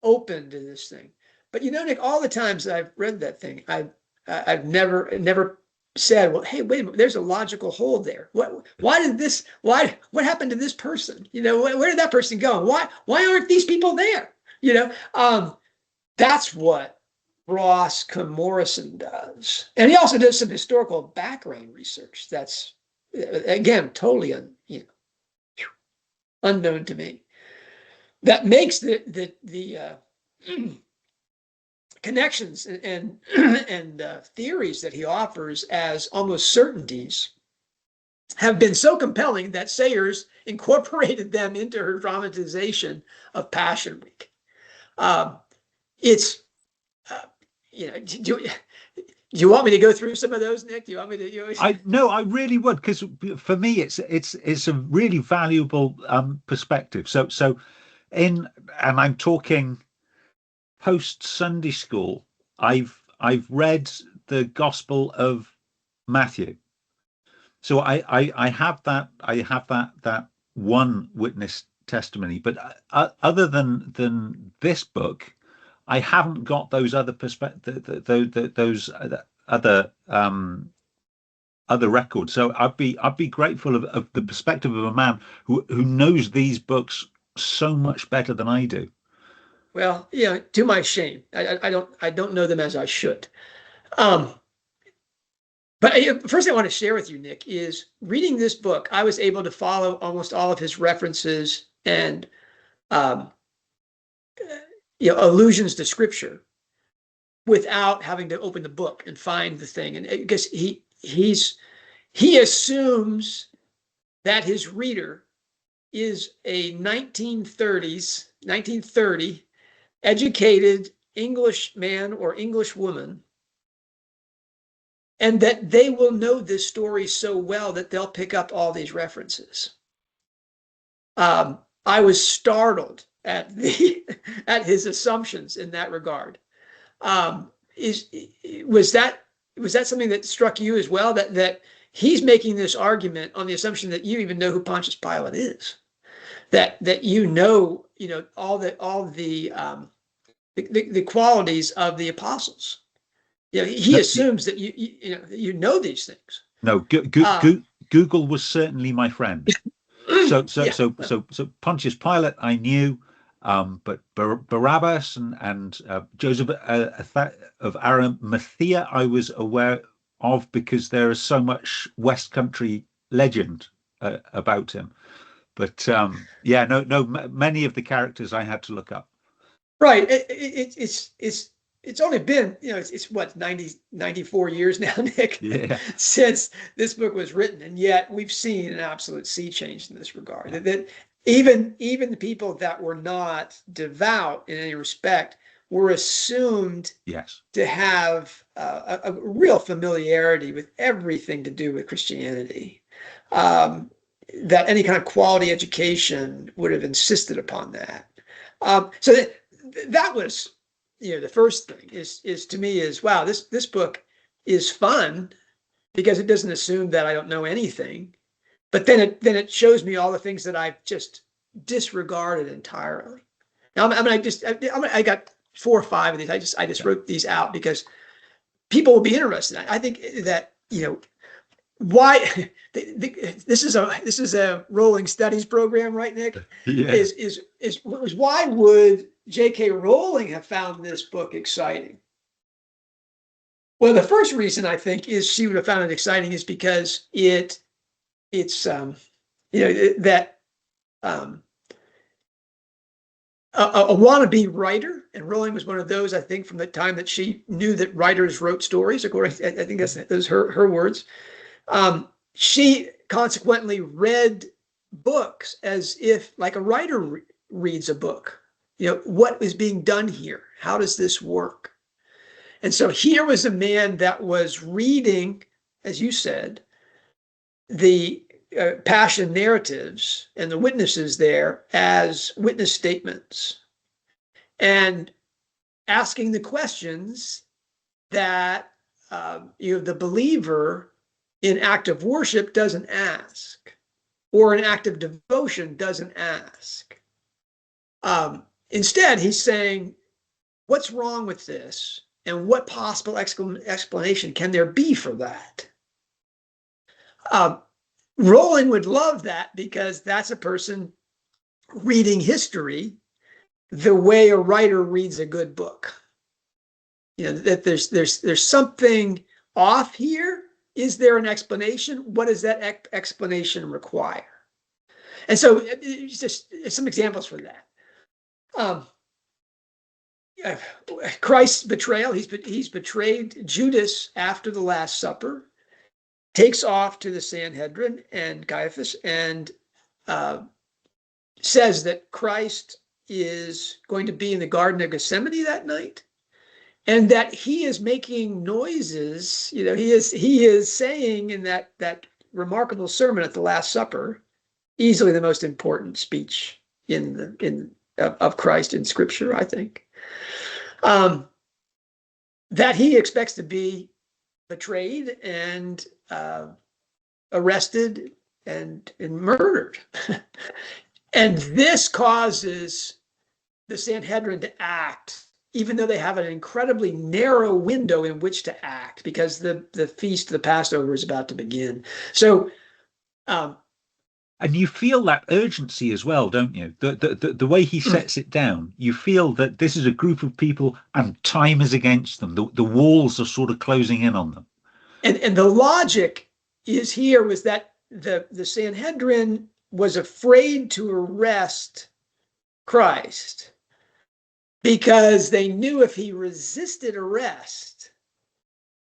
open to this thing. But Nick, all the times I've read that thing, I've never said, well, hey, wait a minute, there's a logical hold there. What happened to this person? Where did that person go? Why aren't these people there? That's what Ross Comorison does. And he also does some historical background research that's, again, totally unknown to me. That makes the connections and theories that he offers as almost certainties have been so compelling that Sayers incorporated them into her dramatization of Passion Week. Do you want me to go through some of those, Nick? Do you want me to? No, I really would, because for me, it's a really valuable perspective. And I'm talking post Sunday school. I've read the Gospel of Matthew, so I have that one witness testimony. But other than this book, I haven't got those other those other records. So I'd be grateful of the perspective of a man who knows these books so much better than I do. Well, to my shame, I don't know them as I should. But first thing I want to share with you, Nick, is reading this book, I was able to follow almost all of his references and allusions to scripture without having to open the book and find the thing. And because he assumes that his reader is a 1930 educated English man or English woman, and that they will know this story so well that they'll pick up all these references. I was startled at his assumptions in that regard. Was that something that struck you as well? That he's making this argument on the assumption that you even know who Pontius Pilate is, that all the qualities of the apostles. He assumes that you know these things. No, Google was certainly my friend. So Pontius Pilate I knew, but Barabbas and Joseph of Arimathea I was aware of, because there is so much West Country legend about him. But many of the characters I had to look up. Right. It's only been, it's what, 94 years now, Nick, since this book was written. And yet we've seen an absolute sea change in this regard. That even the people that were not devout in any respect were assumed to have a real familiarity with everything to do with Christianity. That any kind of quality education would have insisted upon that. So that was, the first thing is to me is, wow, this book is fun because it doesn't assume that I don't know anything, but then it shows me all the things that I've just disregarded entirely. Now I got 4 or 5 of these. I just wrote these out because people will be interested. I think that why this is a rolling studies program, right, Nick? Yeah. Is why would J.K. Rowling have found this book exciting? Well, the first reason I think is she would have found it exciting is because it's a wannabe writer, and Rowling was one of those, I think, from the time that she knew that writers wrote stories. According, I think those her words. She consequently read books as if, like a writer reads a book. What is being done here? How does this work? And so here was a man that was reading, as you said, the passion narratives and the witnesses there as witness statements, and asking the questions that the believer in active worship doesn't ask, or an act of devotion doesn't ask. Instead, he's saying, what's wrong with this? And what possible explanation can there be for that? Rowling would love that, because that's a person reading history the way a writer reads a good book. That there's something off here. Is there an explanation? What does that explanation require? And so just some examples for that. Christ's betrayal. He's betrayed Judas after the Last Supper, takes off to the Sanhedrin and Caiaphas, and says that Christ is going to be in the Garden of Gethsemane that night, and that he is making noises. He is saying in that remarkable sermon at the Last Supper, easily the most important speech of Christ in Scripture, I think, that he expects to be betrayed and arrested and murdered. And this causes the Sanhedrin to act, even though they have an incredibly narrow window in which to act, because the feast of the Passover is about to begin. So, and you feel that urgency as well, don't you? The way he sets it down, you feel that this is a group of people and time is against them. The walls are sort of closing in on them. And the logic was that the Sanhedrin was afraid to arrest Christ, because they knew if he resisted arrest,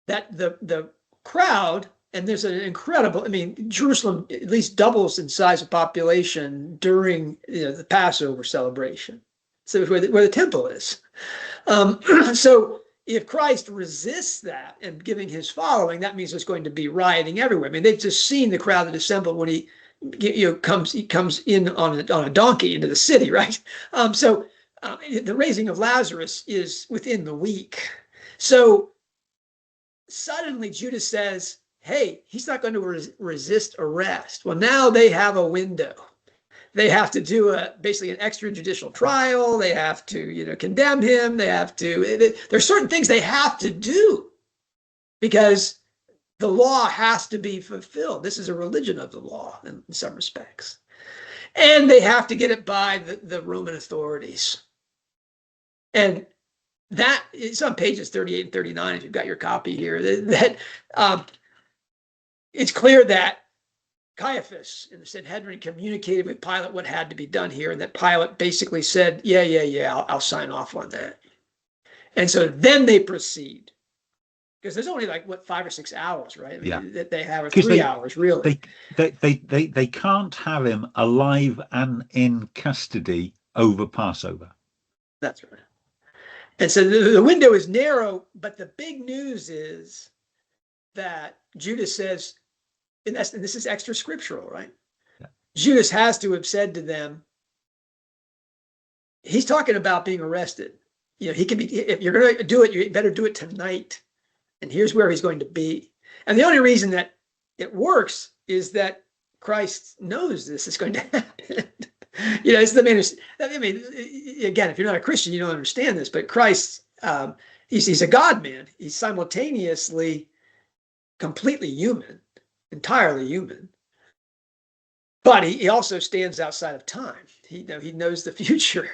that the crowd, and there's an incredible, Jerusalem at least doubles in size of population during the Passover celebration. So where the temple is. So if Christ resists that and giving his following, that means there's going to be rioting everywhere. They've just seen the crowd that assembled when he comes in on a donkey into the city, right? The raising of Lazarus is within the week. So suddenly Judas says, hey, he's not going to resist arrest. Well, now they have a window. They have to do basically an extrajudicial trial. They have to, condemn him. There's certain things they have to do, because the law has to be fulfilled. This is a religion of the law in some respects. And they have to get it by the Roman authorities. And that is on pages 38 and 39, if you've got your copy here, that it's clear that Caiaphas in the Sanhedrin communicated with Pilate what had to be done here, and that Pilate basically said, yeah, I'll sign off on that. And so then they proceed. Because there's only 5 or 6 hours, right? That they have, or 3 hours, really. They can't have him alive and in custody over Passover. That's right. And so the window is narrow, but the big news is that Judas says, and this is extra scriptural, right? Yeah. Judas has to have said to them, he's talking about being arrested. He can be, if you're going to do it, you better do it tonight. And here's where he's going to be. And the only reason that it works is that Christ knows this is going to happen. It's the main. Again, if you're not a Christian, you don't understand this. But Christ, he's a God man. He's simultaneously completely human, entirely human. But he also stands outside of time. He knows the future.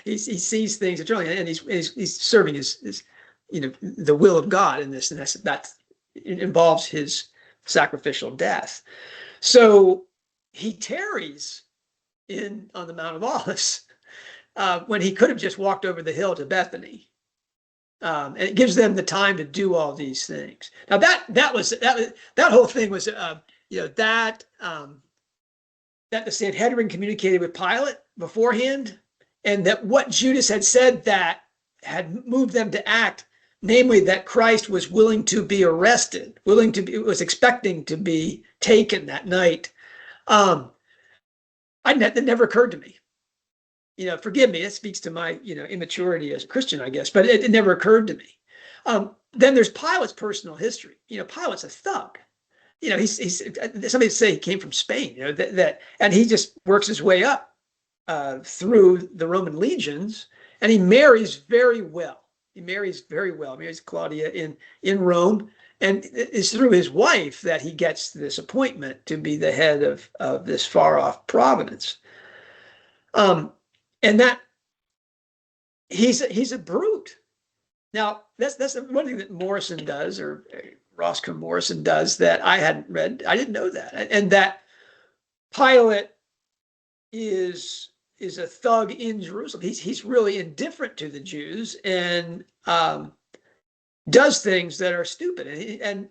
He sees things eternally, and he's serving his the will of God in this, and that involves his sacrificial death. So he tarries on the Mount of Olives when he could have just walked over the hill to Bethany, and it gives them the time to do all these things. Now that whole thing was that the Sanhedrin communicated with Pilate beforehand, and that what Judas had said that had moved them to act namely that Christ was willing to be arrested, was expecting to be taken that night. That never occurred to me. Forgive me, it speaks to my, immaturity as a Christian, I guess, but it never occurred to me. Then there's Pilate's personal history. Pilate's a thug. He's somebody say he came from Spain, and he just works his way up through the Roman legions, and he marries very well. He marries Claudia in Rome, and it's through his wife that he gets this appointment to be the head of this far off province. And that he's a brute. Now that's one thing that Morrison does, or Roscoe Morrison does, that I hadn't read. I didn't know that, and that Pilate is a thug in Jerusalem. He's really indifferent to the Jews and does things that are stupid. And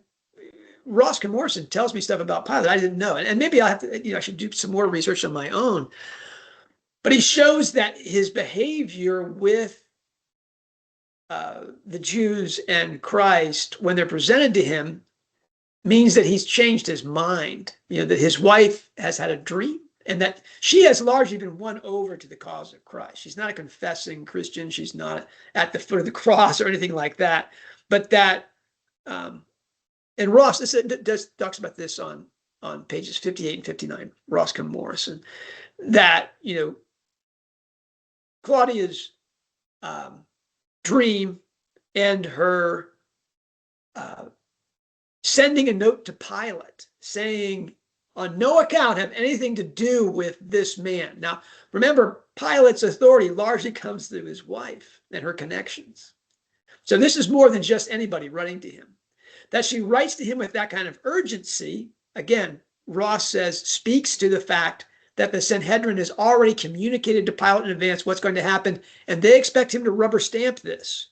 Roscoe Morrison tells me stuff about Pilate I didn't know, and maybe I have to. I should do some more research on my own. But he shows that his behavior with the Jews and Christ, when they're presented to him, means that he's changed his mind. That his wife has had a dream, and that she has largely been won over to the cause of Christ. She's not a confessing Christian. She's not at the foot of the cross or anything like that. But that, and Ross talks about this on pages 58 and 59, Roscoe Morrison, that, Claudia's dream and her sending a note to Pilate saying, on no account have anything to do with this man. Now, remember, Pilate's authority largely comes through his wife and her connections. So this is more than just anybody running to him. That she writes to him with that kind of urgency, again, Ross says, speaks to the fact that the Sanhedrin has already communicated to Pilate in advance what's going to happen, and they expect him to rubber stamp this.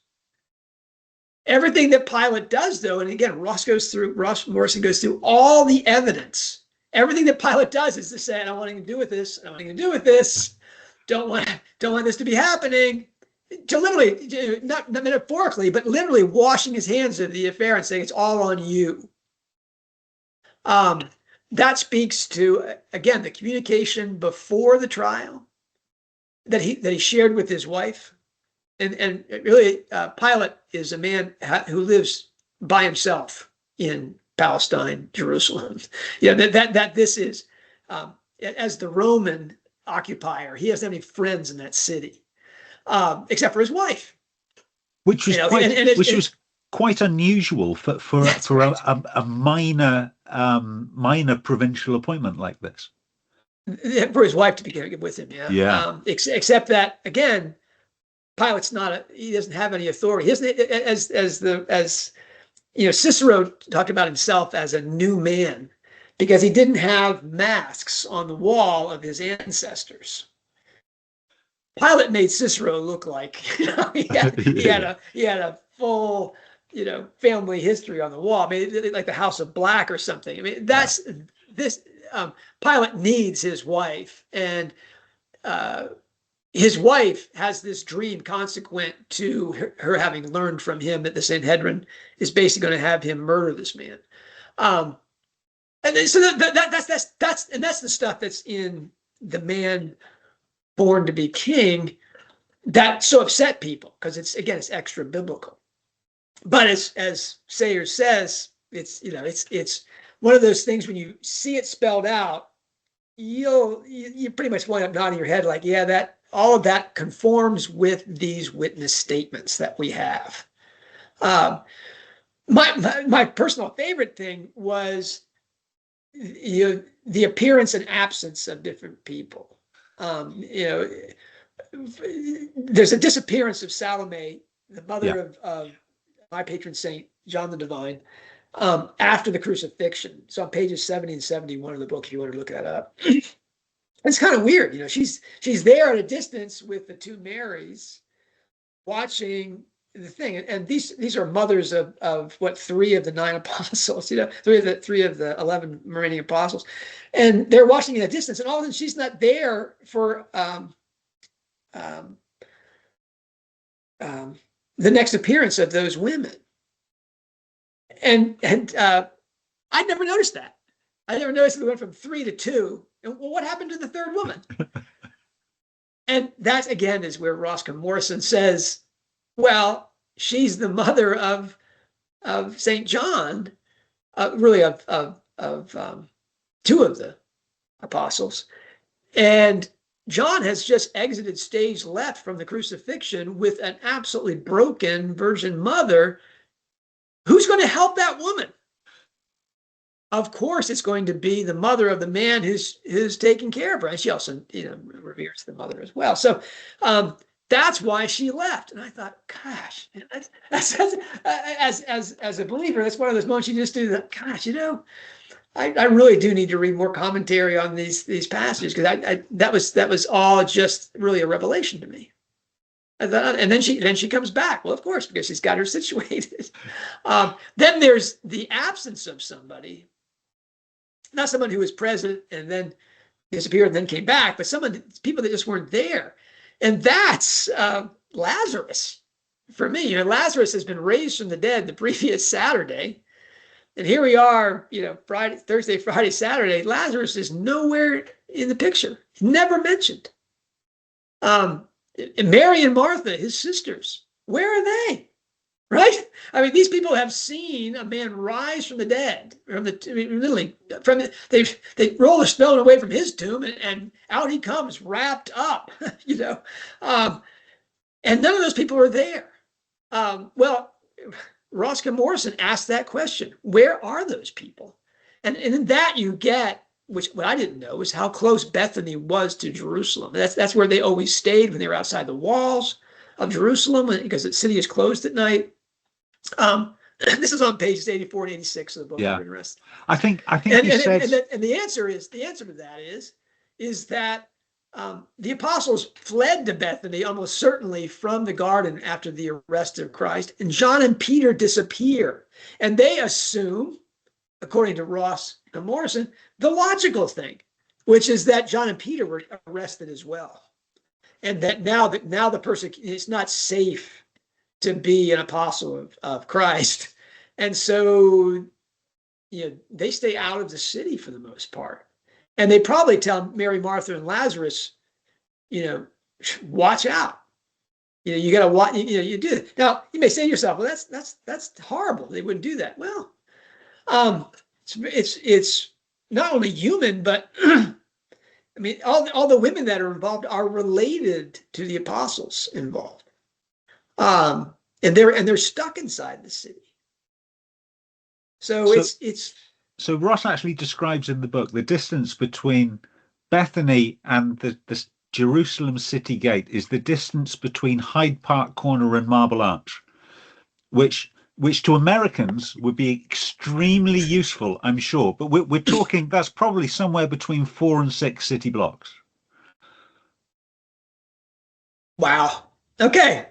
Everything that Pilate does, though, and again, Ross Morrison goes through all the evidence. Everything that Pilate does is to say, I don't want anything to do with this. I don't want anything to do with this. Don't want this to be happening. To literally, not metaphorically, but literally washing his hands of the affair and saying it's all on you. That speaks to, again, the communication before the trial that he shared with his wife. And really, Pilate is a man who lives by himself in Palestine, Jerusalem. That this is, as the Roman occupier, he doesn't have any friends in that city, except for his wife. Which was was quite unusual for a minor provincial appointment like this. For his wife to be with him, yeah. Except that, again, Pilate's he doesn't have any authority. As Cicero talked about himself as a new man because he didn't have masks on the wall of his ancestors. Pilate made Cicero look like he had a full family history on the wall. I mean, like the House of Black or something. I mean, that's this. Pilate needs his wife, and his wife has this dream consequent to her having learned from him that the Sanhedrin is basically going to have him murder this man. And so that's the stuff that's in The Man Born to Be King that so upset people because it's extra biblical. But as Sayers says, it's one of those things when you see it spelled out, you pretty much wind up nodding your head like, yeah, that all of that conforms with these witness statements that we have. My personal favorite thing was the appearance and absence of different people. There's a disappearance of Salome, the mother of my patron saint, John the Divine, after the crucifixion. So on pages 70 and 71 of the book, if you want to look that up. It's kind of weird. She's there at a distance with the two Marys watching the thing. And these are mothers of what, 3 of the 9 apostles, 3 of the 11 remaining apostles. And they're watching at a distance, and all of a sudden she's not there for the next appearance of those women. And I never noticed that. I never noticed we went from 3 to 2. And well, what happened to the third woman? And that, again, is where Roscoe Morrison says, well, she's the mother of St. John, really of two of the apostles. And John has just exited stage left from the crucifixion with an absolutely broken Virgin Mother. Who's going to help that woman? Of course, it's going to be the mother of the man who's taking care of her. And she also, reveres the mother as well. So that's why she left. And I thought, gosh, that's as a believer, that's one of those moments you just do that. Gosh, I really do need to read more commentary on these passages, because that was all just really a revelation to me. And then she comes back. Well, of course, because she's got her situated. Then there's the absence of somebody. Not someone who was present and then disappeared and then came back, but people that just weren't there. And that's Lazarus for me. Lazarus has been raised from the dead the previous Saturday. And here we are, Thursday, Friday, Saturday. Lazarus is nowhere in the picture. Never mentioned. And Mary and Martha, his sisters, where are they? Right? I mean, these people have seen a man rise from the dead. They roll a stone away from his tomb, and out he comes, wrapped up. And none of those people are there. Well, Roscoe Morrison asked that question: where are those people? And in that you get, which what I didn't know, is how close Bethany was to Jerusalem. That's where they always stayed when they were outside the walls of Jerusalem, because the city is closed at night. This is on pages 84 and 86 of the book. Yeah. Interesting. I think and the answer to that is that the apostles fled to Bethany almost certainly from the garden after the arrest of Christ, and John and Peter disappear, and they assume, according to Ross and Morrison, the logical thing, which is that John and Peter were arrested as well, and that now the persecution, it's not safe to be an apostle of Christ. And so, they stay out of the city for the most part. And they probably tell Mary, Martha, and Lazarus, watch out. You got to watch, you do it. Now, you may say to yourself, well, that's horrible. They wouldn't do that. Well, it's not only human, but I mean, all the women that are involved are related to the apostles involved. And they're stuck inside the city. So Ross actually describes in the book the distance between Bethany and the Jerusalem city gate is the distance between Hyde Park Corner and Marble Arch, which to Americans would be extremely useful, I'm sure. But we're talking, that's probably somewhere between 4 and 6 city blocks. Wow. Okay.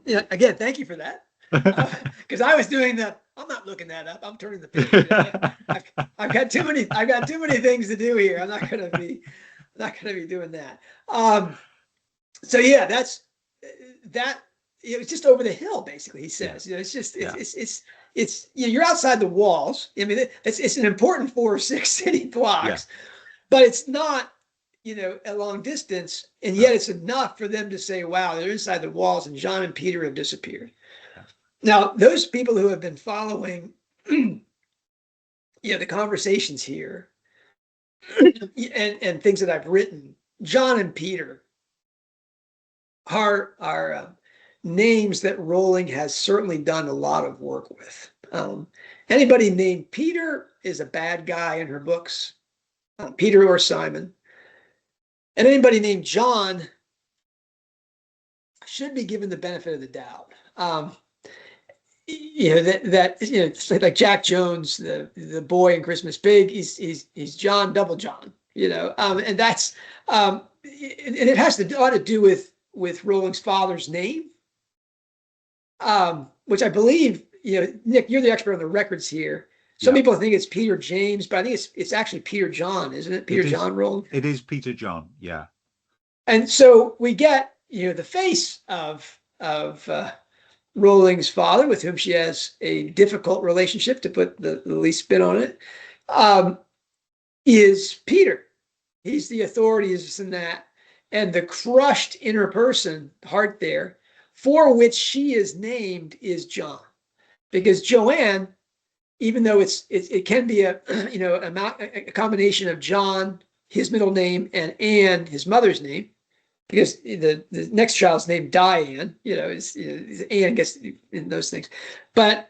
Again, thank you for that. Because I was doing I'm not looking that up. I'm turning the page. I've got too many things to do here. I'm not going to be doing that. So yeah, that's that. It's just over the hill, basically. He says, it's you're outside the walls. I mean, it's an important 4 or 6 city blocks, but it's not a long distance, and yet it's enough for them to say, wow, they're inside the walls, and John and Peter have disappeared. Now, those people who have been following the conversations here and things that I've written, John and Peter are names that Rowling has certainly done a lot of work with. Anybody named Peter is a bad guy in her books, Peter or Simon. And anybody named John should be given the benefit of the doubt. Like Jack Jones, the boy in Christmas Pig, he's John, double John. And that's and it has a lot to do with Rowling's father's name, which I believe, Nick, you're the expert on the records here. Some people think it's Peter James, but I think it's actually Peter John, isn't it? John Rowling. It is Peter John, yeah. And so we get the face of Rowling's father, with whom she has a difficult relationship, to put the least spin on it, is Peter. He's the authority in that. And the crushed inner person, heart there, for which she is named, is John. Because Joanne, even though it can be a combination of John, his middle name, and Anne, his mother's name, because the next child's named Diane, Anne gets in those things. But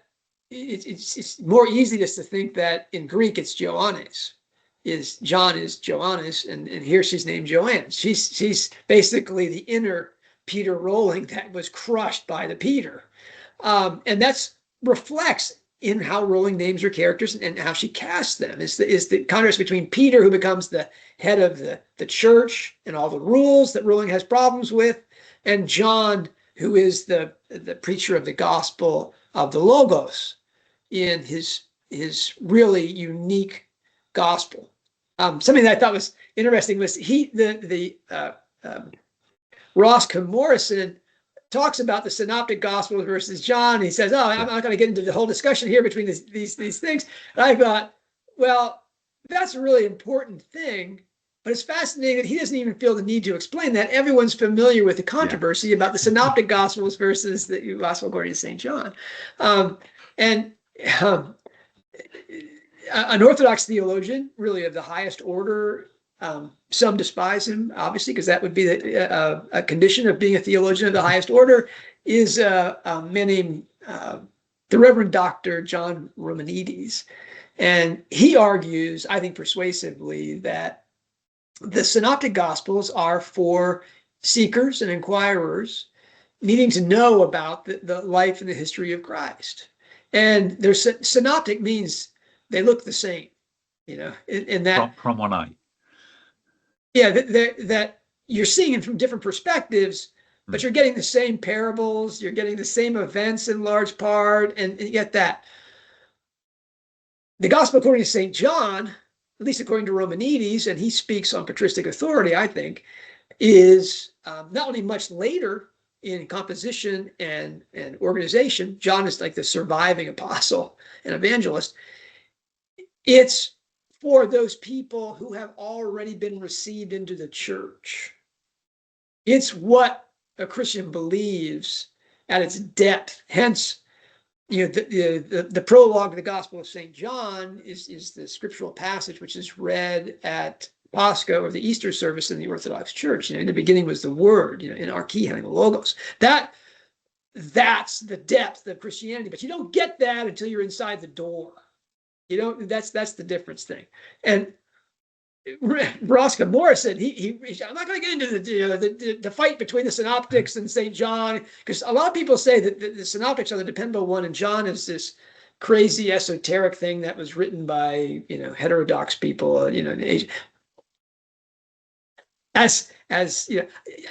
it's more easy just to think that in Greek it's Joannes. John is Joannes, and here she's named Joanne. She's basically the inner Peter Rowling that was crushed by the Peter. And that's reflects in how Rowling names her characters and how she casts them. Is the contrast between Peter, who becomes the head of the church and all the rules that Rowling has problems with, and John, who is the preacher of the gospel of the Logos in his really unique gospel. Something that I thought was interesting was Ross Morrison talks about the synoptic gospels versus John. He says, I'm not going to get into the whole discussion here between these things. And I thought, well, that's a really important thing, but it's fascinating that he doesn't even feel the need to explain that. Everyone's familiar with the controversy about the synoptic gospels versus the gospel according to St. John. An Orthodox theologian, really of the highest order, some despise him, obviously, because that would be a condition of being a theologian of the highest order, is a man named the Reverend Dr. John Romanides. And he argues, I think persuasively, that the synoptic gospels are for seekers and inquirers needing to know about the life and the history of Christ. And there's synoptic means they look the same, in that from one eye. Yeah, that you're seeing it from different perspectives, but you're getting the same parables, you're getting the same events in large part, and you get that. The gospel according to St. John, at least according to Romanides, and he speaks on patristic authority, I think, is not only much later in composition and organization. John is like the surviving apostle and evangelist. It's for those people who have already been received into the church. It's what a Christian believes at its depth. Hence, the prologue to the Gospel of St. John is the scriptural passage which is read at Pascha, or the Easter service in the Orthodox Church. In the beginning was the Word, in archaea, the Logos. That's the depth of Christianity, but you don't get that until you're inside the door. That's the difference thing. And Ross Morrison, I'm not going to get into the fight between the synoptics and St. John, because a lot of people say that the synoptics are the dependable one, and John is this crazy esoteric thing that was written by heterodox people. As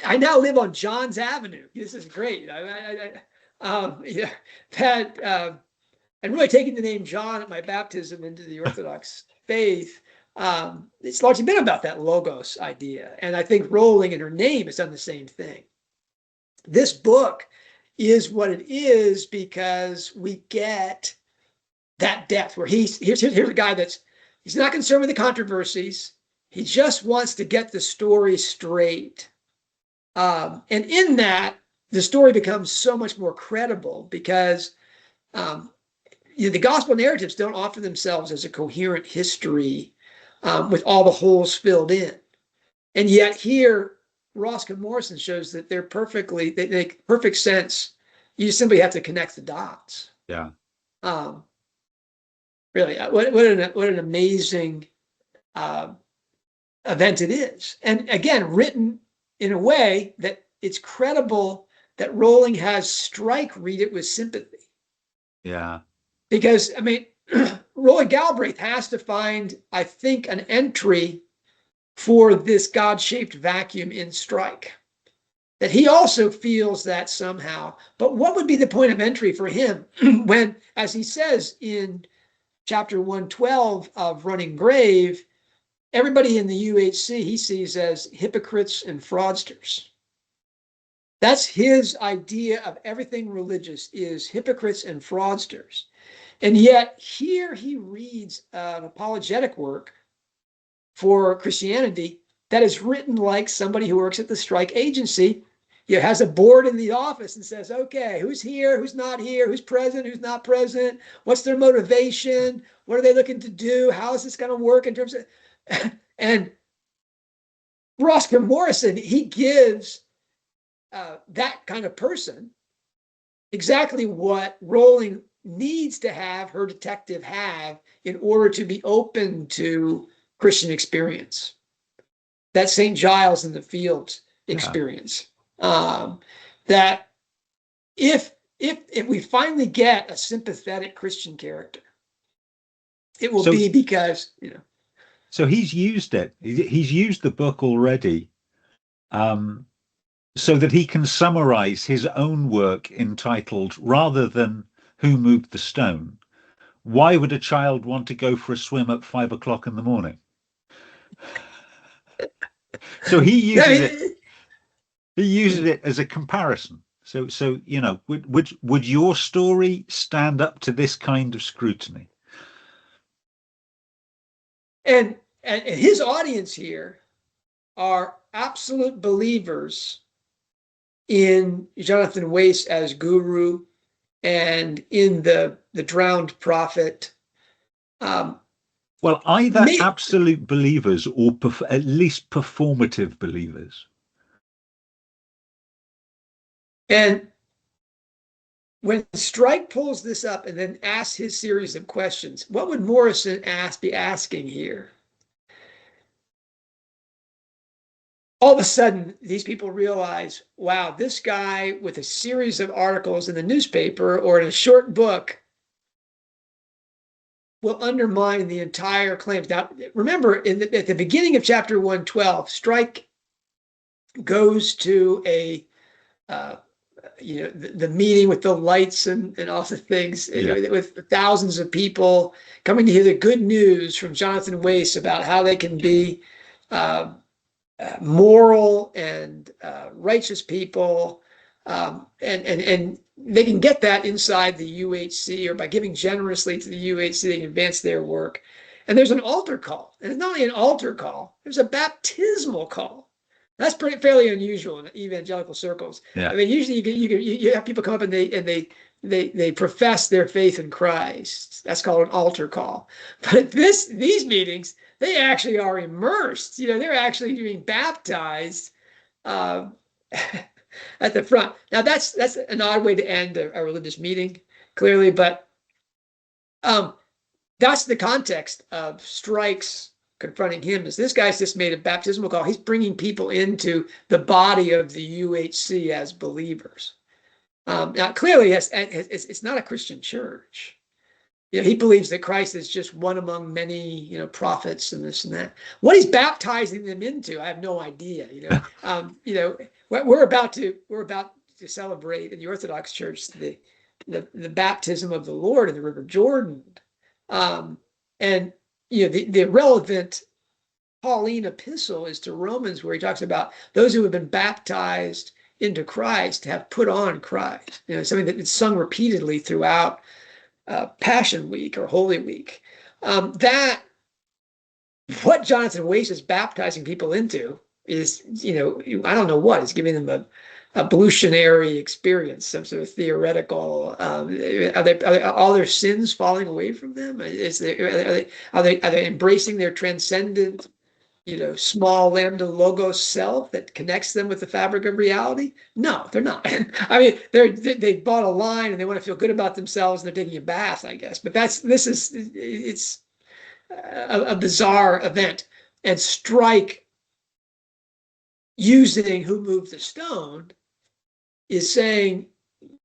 I now live on John's Avenue. This is great. And really taking the name John at my baptism into the Orthodox faith, it's largely been about that Logos idea. And I think Rowling in her name has done the same thing. This book is what it is because we get that depth where here's a guy he's not concerned with the controversies. He just wants to get the story straight. And in that, the story becomes so much more credible because the gospel narratives don't offer themselves as a coherent history with all the holes filled in. And yet here, Ross Morrison shows that they make perfect sense. You just simply have to connect the dots. Yeah. Really, what an amazing event it is. And again, written in a way that it's credible that Rowling has Strike read it with sympathy. Yeah. Because, Roland Galbraith has to find, I think, an entry for this God-shaped vacuum in Strike. That he also feels that somehow. But what would be the point of entry for him when, as he says in chapter 112 of Running Grave, everybody in the UHC he sees as hypocrites and fraudsters? That's his idea of everything religious is hypocrites and fraudsters. And yet here he reads an apologetic work for Christianity that is written like somebody who works at the strike agency. He has a board in the office and says, okay, who's here, who's not here, who's present, who's not present, what's their motivation, what are they looking to do, how is this going to work in terms of, and Roscoe Morrison, he gives that kind of person exactly what Rowling needs to have her detective have in order to be open to Christian experience. That St. Giles in the Fields experience. That if we finally get a sympathetic Christian character, it will be because, you know. So he's used it. He's used the book already, so that he can summarize his own work entitled, rather than Who Moved the Stone, Why Would a Child Want to Go for a Swim at 5 o'clock in the morning? So he uses it. He uses it as a comparison. So you know, would your story stand up to this kind of scrutiny? And his audience here are absolute believers in Jonathan Weiss as guru and in the drowned prophet. Well, either absolute believers or at least performative believers. And when Strike pulls this up and then asks his series of questions, what would Morrison be asking here? All of a sudden, these people realize, wow, this guy with a series of articles in the newspaper or in a short book will undermine the entire claims. Now, remember, at the beginning of chapter 112, Strike goes to a the meeting with the lights and all the things, with thousands of people coming to hear the good news from Jonathan Weiss about how they can be moral and righteous people, and they can get that inside the UHC, or by giving generously to the UHC, they can advance their work. And there's an altar call, and it's not only an altar call, there's a baptismal call. That's fairly unusual in evangelical circles. Yeah. I mean, usually you have people come up and they profess their faith in Christ. That's called an altar call. But at these meetings, they actually are immersed. You know, they're actually being baptized at the front. Now that's an odd way to end a religious meeting, clearly, but that's the context of Strike's confronting him. Is this guy's just made a baptismal call? He's bringing people into the body of the UHC as believers. Now, clearly, it's not a Christian church. You know, he believes that Christ is just one among many, prophets and this and that. What he's baptizing them into, I have no idea. We're about to celebrate in the Orthodox Church the baptism of the Lord in the River Jordan, and the relevant Pauline epistle is to Romans, where he talks about those who have been baptized into Christ have put on Christ. Something that is sung repeatedly throughout Passion Week or Holy Week. That what Jonathan Weiss is baptizing people into is, I don't know what, it's giving them a ablutionary experience, some sort of theoretical. Are all their sins falling away from them? Are they embracing their transcendent, small lambda logos self that connects them with the fabric of reality? No, they're not. I mean, they bought a line and they want to feel good about themselves and they're taking a bath, I guess. But it's a bizarre event. And Strike, using Who Moved the Stone, is saying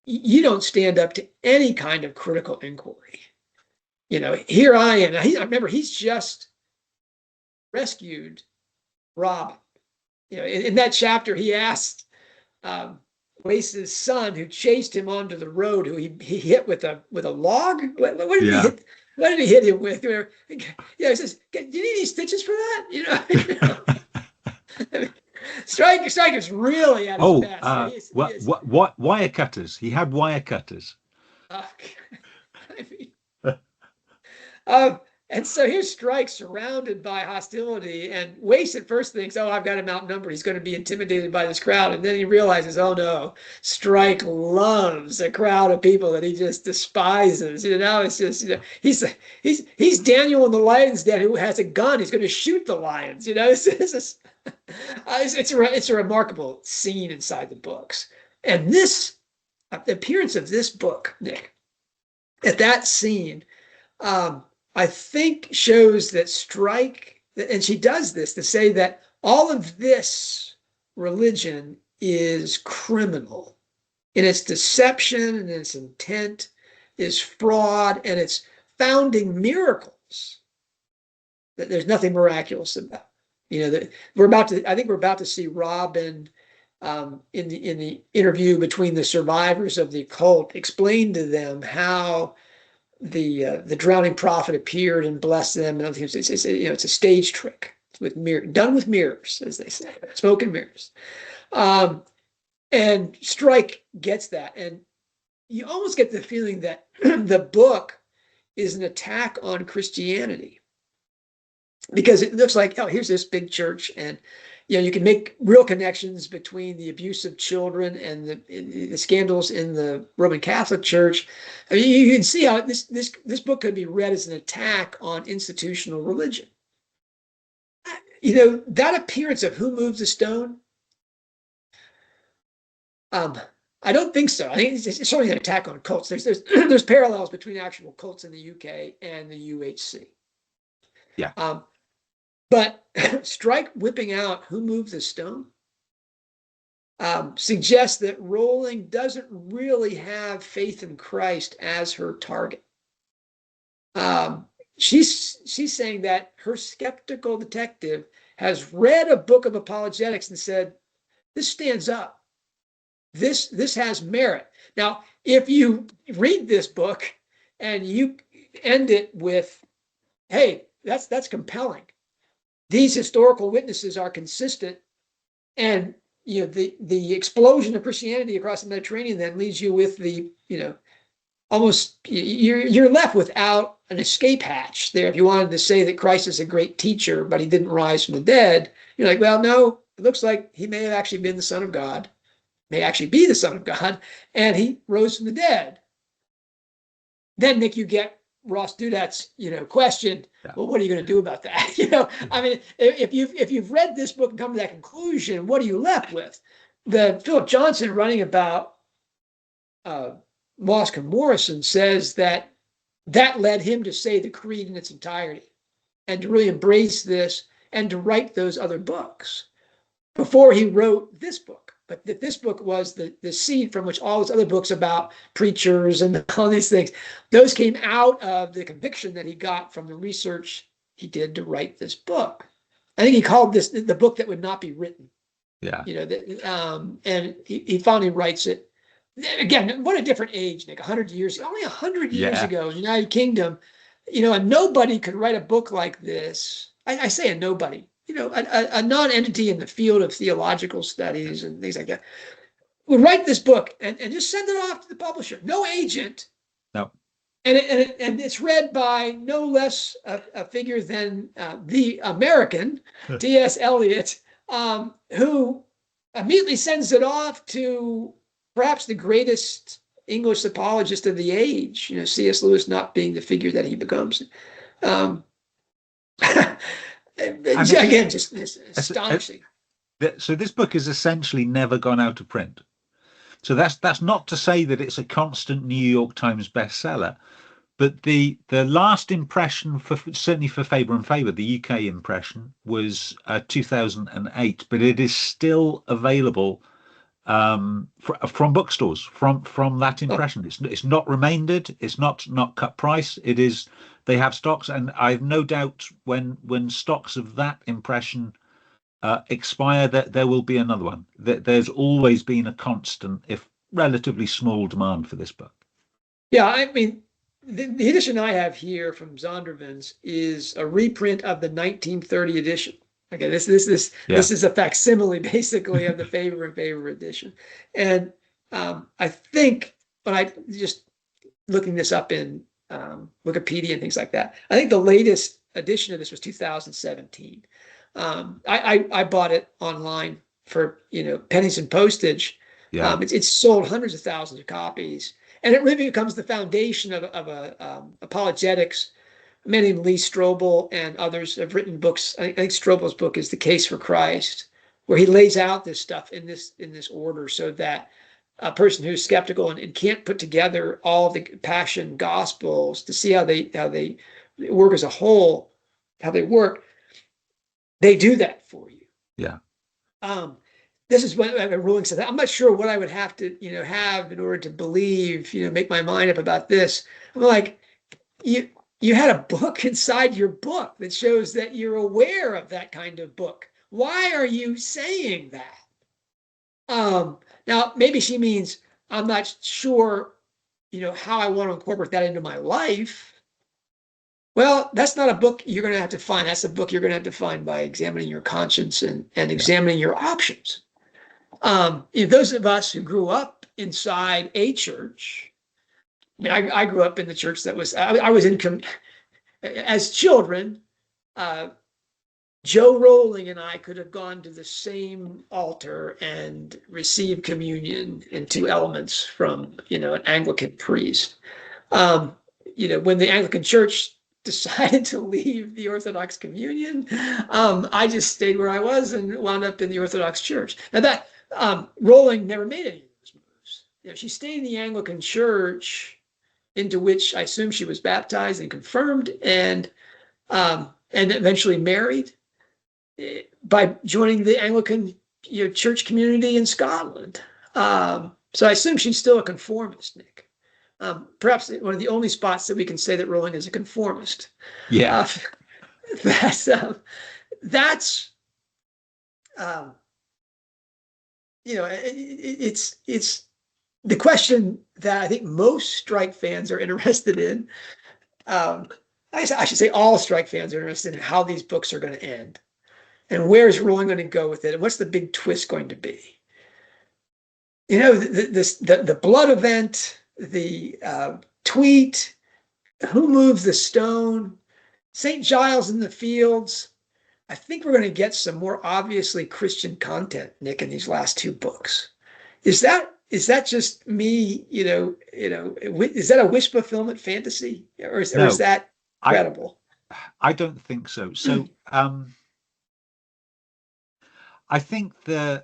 you don't stand up to any kind of critical inquiry. Here I am. I remember he's just rescued Robin. In that chapter, he asked Weiss's son, who chased him onto the road, who he hit with a log. What did he hit? What did he hit him with? He says, "Do you need any stitches for that?" I mean, Strike is really at his best. What wire cutters? He had wire cutters. I mean, um, and so here's Strike surrounded by hostility, and Wace at first thinks, "Oh, I've got him outnumbered. He's going to be intimidated by this crowd." And then he realizes, "Oh no, Strike loves a crowd of people that he just despises." It's just he's Daniel in the Lion's Den who has a gun. He's going to shoot the lions. It's a remarkable scene inside the books, and the appearance of this book, Nick, at that scene. I think shows that Strike, and she does this to say that all of this religion is criminal in its deception and its intent, is fraud, and it's founding miracles that there's nothing miraculous about. That I think we're about to see Robin in the interview between the survivors of the occult explain to them how the drowning prophet appeared and blessed them, and it's a stage trick done with mirrors, as they say, smoke and mirrors. And Strike gets that, and you almost get the feeling that the book is an attack on Christianity, because it looks like, oh, here's this big church, and you can make real connections between the abuse of children and the scandals in the Roman Catholic Church. I mean, you can see how this book could be read as an attack on institutional religion. That appearance of who moves the stone, I don't think so. I think it's certainly an attack on cults. There's parallels between actual cults in the UK and the UHC. Yeah. But Strike whipping out who moves the stone suggests that Rowling doesn't really have faith in Christ as her target. She's saying that her skeptical detective has read a book of apologetics and said, this stands up. This has merit. Now, if you read this book and you end it with, hey, that's compelling. These historical witnesses are consistent, and the explosion of Christianity across the Mediterranean then leaves you with almost you're left without an escape hatch there. If you wanted to say that Christ is a great teacher, but he didn't rise from the dead, you're like, well, no, it looks like he may have actually been the Son of God, may actually be the Son of God, and he rose from the dead. Then, Nick, you get Ross Dudat's, question. Yeah. Well, what are you going to do about that? I mean, if you've read this book and come to that conclusion, what are you left with? The Philip Johnson writing about Mosk and Morrison says that led him to say the creed in its entirety and to really embrace this and to write those other books before he wrote this book. But that this book was the seed from which all those other books about preachers and all these things, those came out of the conviction that he got from the research he did to write this book. I think he called this the book that would not be written. Yeah. And he finally writes it. Again, what a different age, Nick. 100 years, only 100 years ago in the United Kingdom, and nobody could write a book like this. I say a nobody. A non-entity in the field of theological studies and things like that would write this book and just send it off to the publisher. No agent. No. And it's read by no less a figure than the American T.S. Eliot, who immediately sends it off to perhaps the greatest English apologist of the age, C.S. Lewis not being the figure that he becomes. Again, just astonishing. So this book has essentially never gone out of print. So that's not to say that it's a constant New York Times bestseller, but the last impression certainly for Faber and Faber, the UK impression, was 2008, but it is still available from bookstores from that impression. It's not remaindered, it's not cut price. It is, they have stocks, and I've no doubt when stocks of that impression expire, that there will be another one. There's always been a constant, if relatively small, demand for this book. Yeah, I mean, the edition I have here from Zondervan's is a reprint of the 1930 edition. Okay, this Yeah. is a facsimile basically of the Favor and Favor edition. And I think when I just looking this up in Wikipedia and things like that, I think the latest edition of this was 2017. I bought it online for pennies and postage. Yeah. It's sold hundreds of thousands of copies, and it really becomes the foundation of a apologetics. A man named Lee Strobel and others have written books. I think Strobel's book is The Case for Christ, where he lays out this stuff in this order so that a person who's skeptical and can't put together all the Passion Gospels to see how they work as a whole, how they work, they do that for you. Yeah. This is what Rowling said. I'm not sure what I would have to have in order to believe, make my mind up about this. I'm like, you had a book inside your book that shows that you're aware of that kind of book. Why are you saying that? Now, maybe she means I'm not sure, how I want to incorporate that into my life. Well, that's not a book you're going to have to find. That's a book you're going to have to find by examining your conscience and examining your options. Those of us who grew up inside a church, I grew up in the church that was, I was in, as children, Joe Rowling and I could have gone to the same altar and received communion in two elements from, an Anglican priest. When the Anglican Church decided to leave the Orthodox communion, I just stayed where I was and wound up in the Orthodox Church. Now that Rowling never made any of those moves. She stayed in the Anglican Church, into which I assume she was baptized and confirmed, and eventually married by joining the Anglican church community in Scotland. So I assume she's still a conformist, Nick. Perhaps one of the only spots that we can say that Rowling is a conformist. Yeah. That's it's the question that I think most Strike fans are interested in. I should say all Strike fans are interested in how these books are going to end, and where is Rowling going to go with it, and what's the big twist going to be? The blood event, the tweet, who moves the stone, St. Giles in the Fields. I think we're going to get some more obviously Christian content, Nick, in these last two books. Is that just me? Is that a wish fulfillment fantasy, or is that credible? I don't think so. So I think there's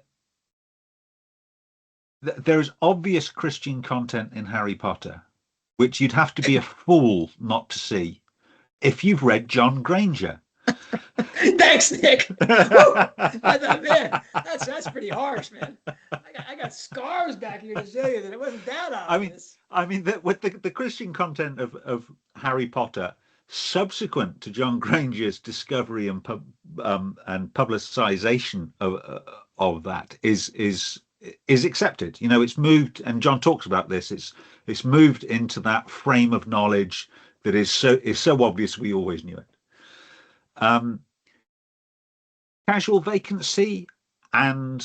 obvious Christian content in Harry Potter, which you'd have to be a fool not to see if you've read John Granger. Thanks, Nick. I thought, man, that's pretty harsh, man. I got scars back here to show you that it wasn't that obvious. I mean, with the Christian content of Harry Potter, subsequent to John Granger's discovery and publicization of that is accepted. It's moved, and John talks about this. It's moved into that frame of knowledge that is so obvious we always knew it. Casual Vacancy and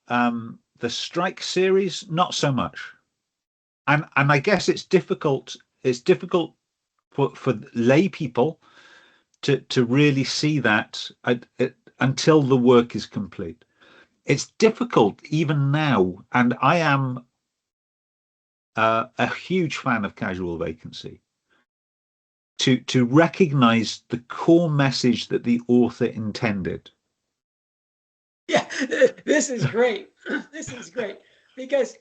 the Strike series, not so much. And I guess it's difficult for lay people to really see that until the work is complete. It's difficult even now, and I am a huge fan of Casual Vacancy, to recognize the core message that the author intended. Yeah, this is great. This is great because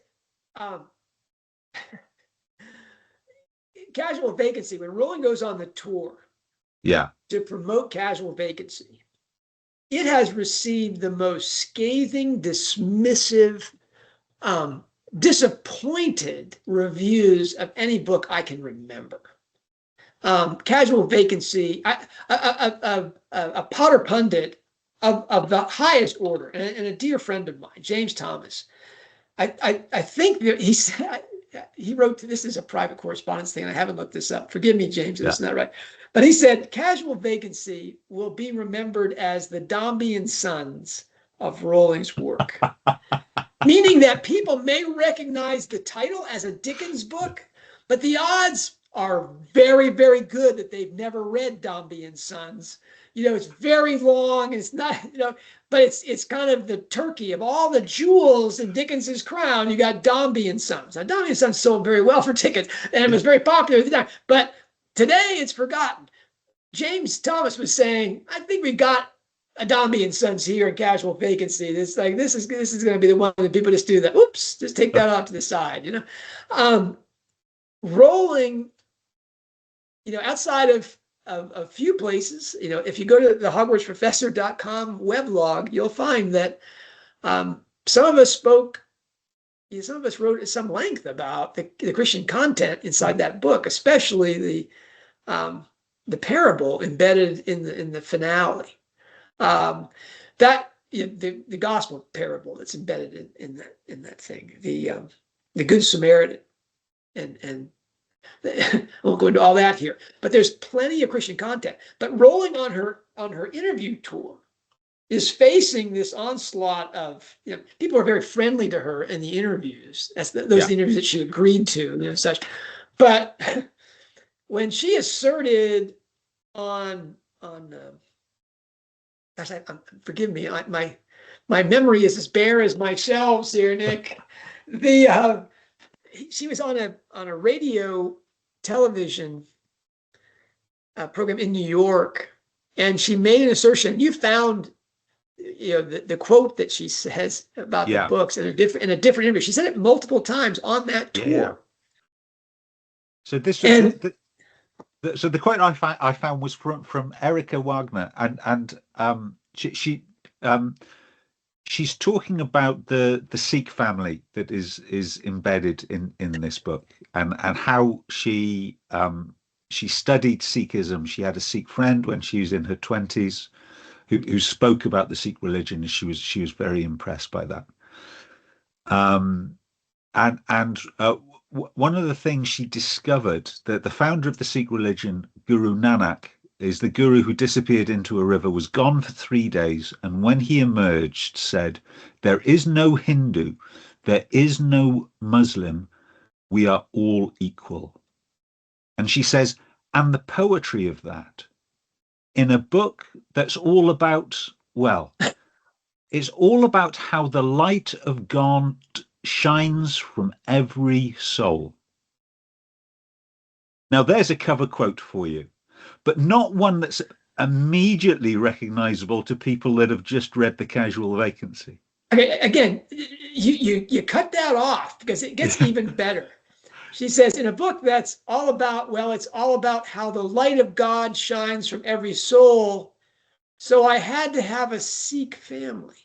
Casual Vacancy, when Rowling goes on the tour to promote Casual Vacancy, it has received the most scathing, dismissive, disappointed reviews of any book I can remember. Casual Vacancy, a Potter pundit of the highest order, and a dear friend of mine, James Thomas, I think that he said, he wrote, this is a private correspondence thing. I haven't looked this up. Forgive me, James, Yeah. this is not right. But he said, Casual Vacancy will be remembered as the Dombey and Sons of Rowling's work. Meaning that people may recognize the title as a Dickens book, but the odds are very, very good that they've never read Dombey and Sons. It's very long, and it's not, but it's kind of the turkey of all the jewels in Dickens's crown. You got Dombey and Sons. Now, Dombey and Sons sold very well for tickets, and it was very popular at the time. But today, it's forgotten. James Thomas was saying, I think we got a Dombey and Sons here in Casual Vacancy. This is going to be the one that people just do that. Oops, just take that off to the side. Rowling, outside of a few places, if you go to the HogwartsProfessor.com weblog, you'll find that some of us wrote at some length about the Christian content inside that book, especially the parable embedded in the finale. The gospel parable that's embedded in that thing, the Good Samaritan, and I won't go into all that here, but there's plenty of Christian content. But Rowling on her interview tour is facing this onslaught of, people are very friendly to her in the interviews. Those are the interviews that she agreed to, such. But when she asserted on gosh, forgive me, my memory is as bare as my shelves here, Nick. She was on a radio television program in New York, and she made an assertion. You found, the quote that she says about the books in a different interview. She said it multiple times on that tour. Yeah. So this was so the quote I found was from Erica Wagner, and she's talking about the Sikh family that is embedded in this book, and how she studied Sikhism. She had a Sikh friend when she was in her 20s who spoke about the Sikh religion, and she was very impressed by that. One of the things she discovered, that the founder of the Sikh religion, Guru Nanak, is the guru who disappeared into a river, was gone for 3 days, and when he emerged said, "There is no Hindu, there is no Muslim, we are all equal." And she says, and the poetry of that, in a book that's all about, it's all about how the light of God shines from every soul. Now there's a cover quote for you, but not one that's immediately recognizable to people that have just read The Casual Vacancy. Okay, again, you cut that off because it gets even better. She says, in a book that's all about, it's all about how the light of God shines from every soul, so I had to have a Sikh family.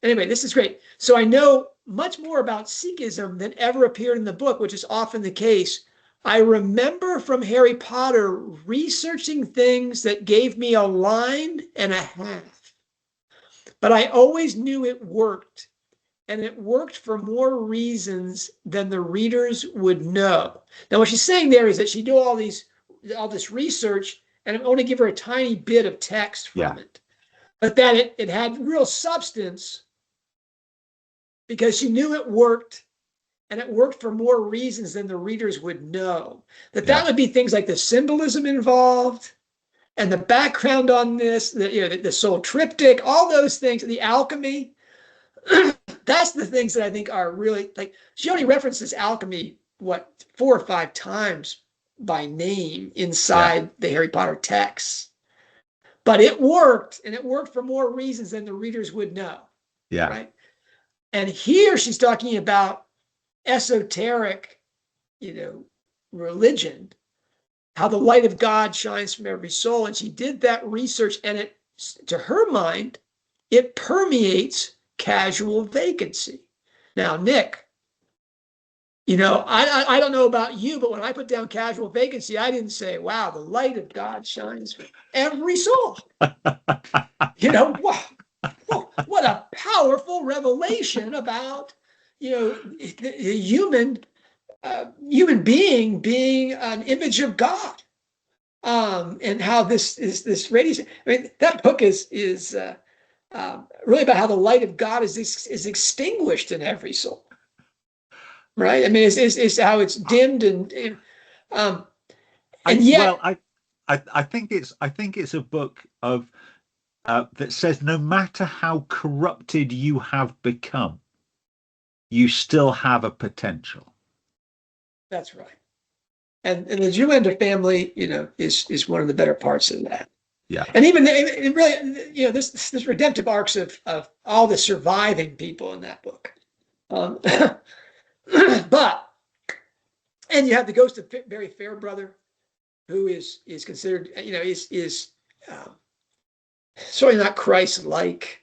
Anyway, this is great. So I know much more about Sikhism than ever appeared in the book, which is often the case. I remember from Harry Potter researching things that gave me a line and a half. But I always knew it worked, and it worked for more reasons than the readers would know. Now, what she's saying there is that she did all this research, and I'm only give her a tiny bit of text from it, but that it had real substance, because she knew it worked, and it worked for more reasons than the readers would know. That would be things like the symbolism involved, and the background on this, the soul triptych, all those things, the alchemy. That's the things that I think are really, like, she only references alchemy, 4 or 5 times by name inside the Harry Potter texts. But it worked, and it worked for more reasons than the readers would know. Yeah. Right. And here she's talking about esoteric, religion, how the light of God shines from every soul. And she did that research, and it, to her mind, it permeates Casual Vacancy. Now, Nick, I don't know about you, but when I put down Casual Vacancy, I didn't say, wow, the light of God shines from every soul. Wow, what a powerful revelation about, the human being being an image of God, and how this radiation. I mean, that book is really about how the light of God is extinguished in every soul, right? I mean, it's how it's dimmed and yet. Well, I think it's a book of that says no matter how corrupted you have become, you still have a potential. That's right. And the Zoolander family, is one of the better parts of that. Yeah. And even it really, this redemptive arcs of all the surviving people in that book. But and you have the ghost of Barry Fairbrother, who is considered, is certainly not Christ-like,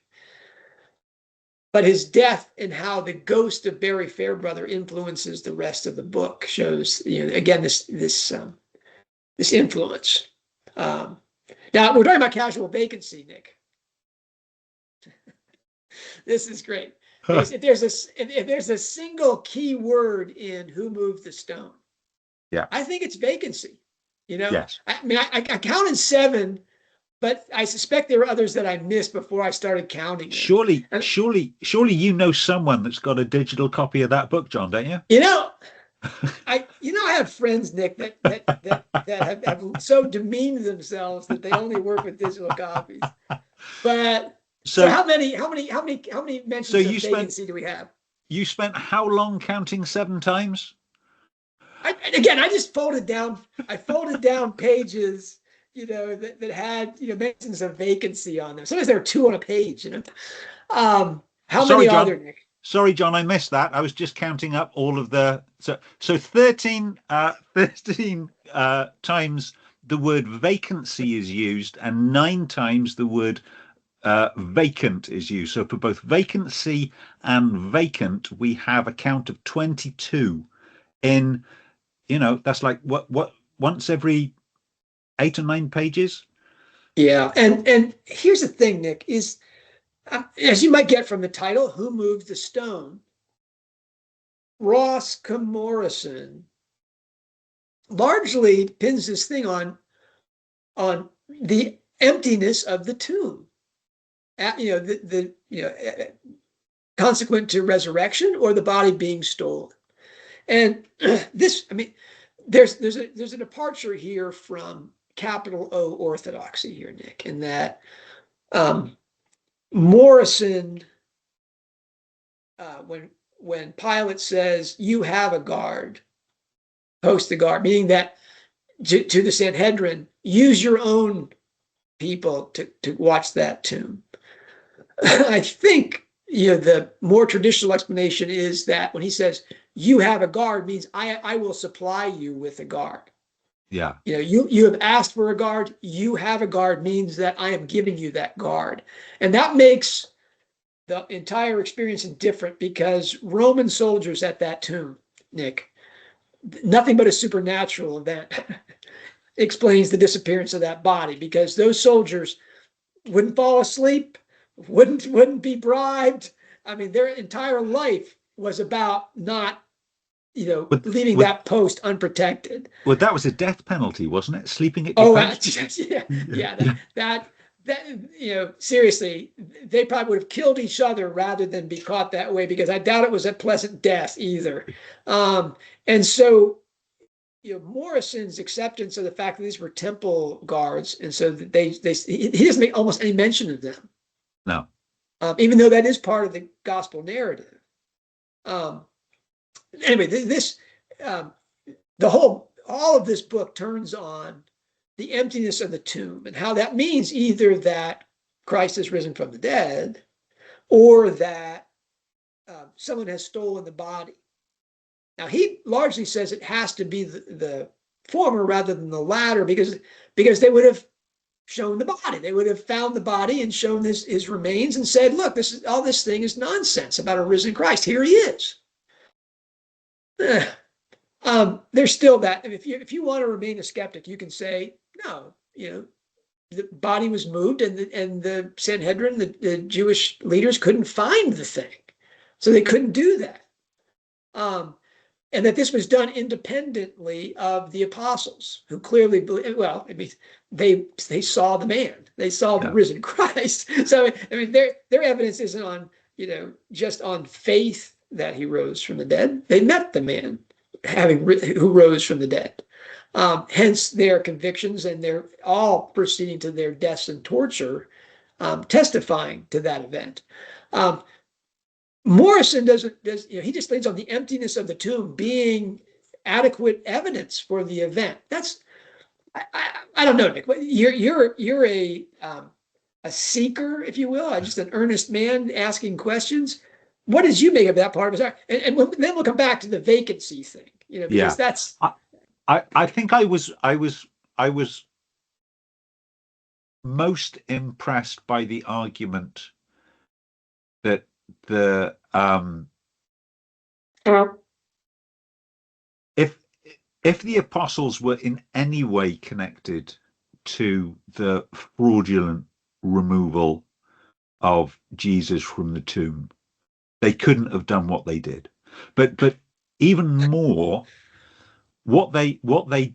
but his death and how the ghost of Barry Fairbrother influences the rest of the book shows, again, this influence. Now we're talking about casual vacancy, Nick. This is great. If there's a single key word in Who Moved the Stone, yeah, I think it's vacancy. Yes. I mean, I counted 7, but I suspect there were others that I missed before I started counting. Surely you know someone that's got a digital copy of that book, John, don't you? I have friends, Nick, that have so demeaned themselves that they only work with digital copies. But so how many mentions of vacancy do we have? You spent how long counting 7 times? I just folded down pages, that had, mentions of vacancy on them. Sometimes there are 2 on a page, How many are there, Nick? Sorry, John, I missed that. I was just counting up all of the so 13 times the word vacancy is used, and 9 times the word vacant is used. So for both vacancy and vacant, we have a count of 22 in, that's like what once every 8 or 9 pages. Yeah. And here's the thing, Nick, is as you might get from the title, Who Moved the Stone? Ross Morrison largely pins this thing on the emptiness of the tomb. Consequent to resurrection or the body being stolen. And this, I mean, there's a departure here from capital O orthodoxy here, Nick, in that Morrison, when Pilate says, you have a guard, post the guard, meaning that to the Sanhedrin, use your own people to watch that tomb. I think the more traditional explanation is that when he says you have a guard, means I will supply you with a guard. Yeah. You have asked for a guard, you have a guard, means that I am giving you that guard. And that makes the entire experience different, because Roman soldiers at that tomb, Nick, nothing but a supernatural event explains the disappearance of that body, because those soldiers wouldn't fall asleep, wouldn't be bribed. I mean, their entire life was about not, leaving that post unprotected. Well, that was a death penalty, wasn't it? Sleeping at your post? That seriously, they probably would have killed each other rather than be caught that way, because I doubt it was a pleasant death either. And so, Morrison's acceptance of the fact that these were temple guards, and so that he doesn't make almost any mention of them. No. Even though that is part of the gospel narrative. Anyway, all of this book turns on the emptiness of the tomb, and how that means either that Christ has risen from the dead, or that someone has stolen the body. Now, he largely says it has to be the former rather than the latter, because they would have shown the body. They would have found the body and shown his remains and said, look, this thing is nonsense about a risen Christ. Here he is. There's still that. If you want to remain a skeptic, you can say, no, the body was moved, and the Sanhedrin, the Jewish leaders, couldn't find the thing. So they couldn't do that. And that this was done independently of the apostles, who clearly believe, well, I mean, they saw the man, they saw the risen Christ. So I mean, their evidence isn't on, just on faith that he rose from the dead. They met the man who rose from the dead. Hence their convictions, and they're all proceeding to their deaths and torture, testifying to that event. Morrison he just leans on the emptiness of the tomb being adequate evidence for the event. That's, I don't know, Nick. You're a seeker, if you will, just an earnest man asking questions. What did you make of that part of his art? And then we'll come back to the vacancy thing, because that's. I think I was most impressed by the argument that if the apostles were in any way connected to the fraudulent removal of Jesus from the tomb, they couldn't have done what they did. But even more, what they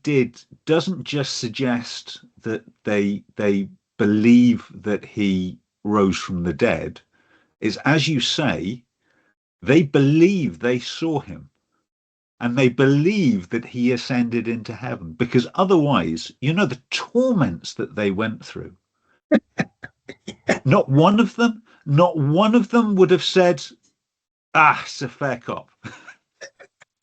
did doesn't just suggest that they believe that he rose from the dead. Is, as you say, they believe they saw him, and they believe that he ascended into heaven, because otherwise, the torments that they went through, not one of them would have said, it's a fair cop.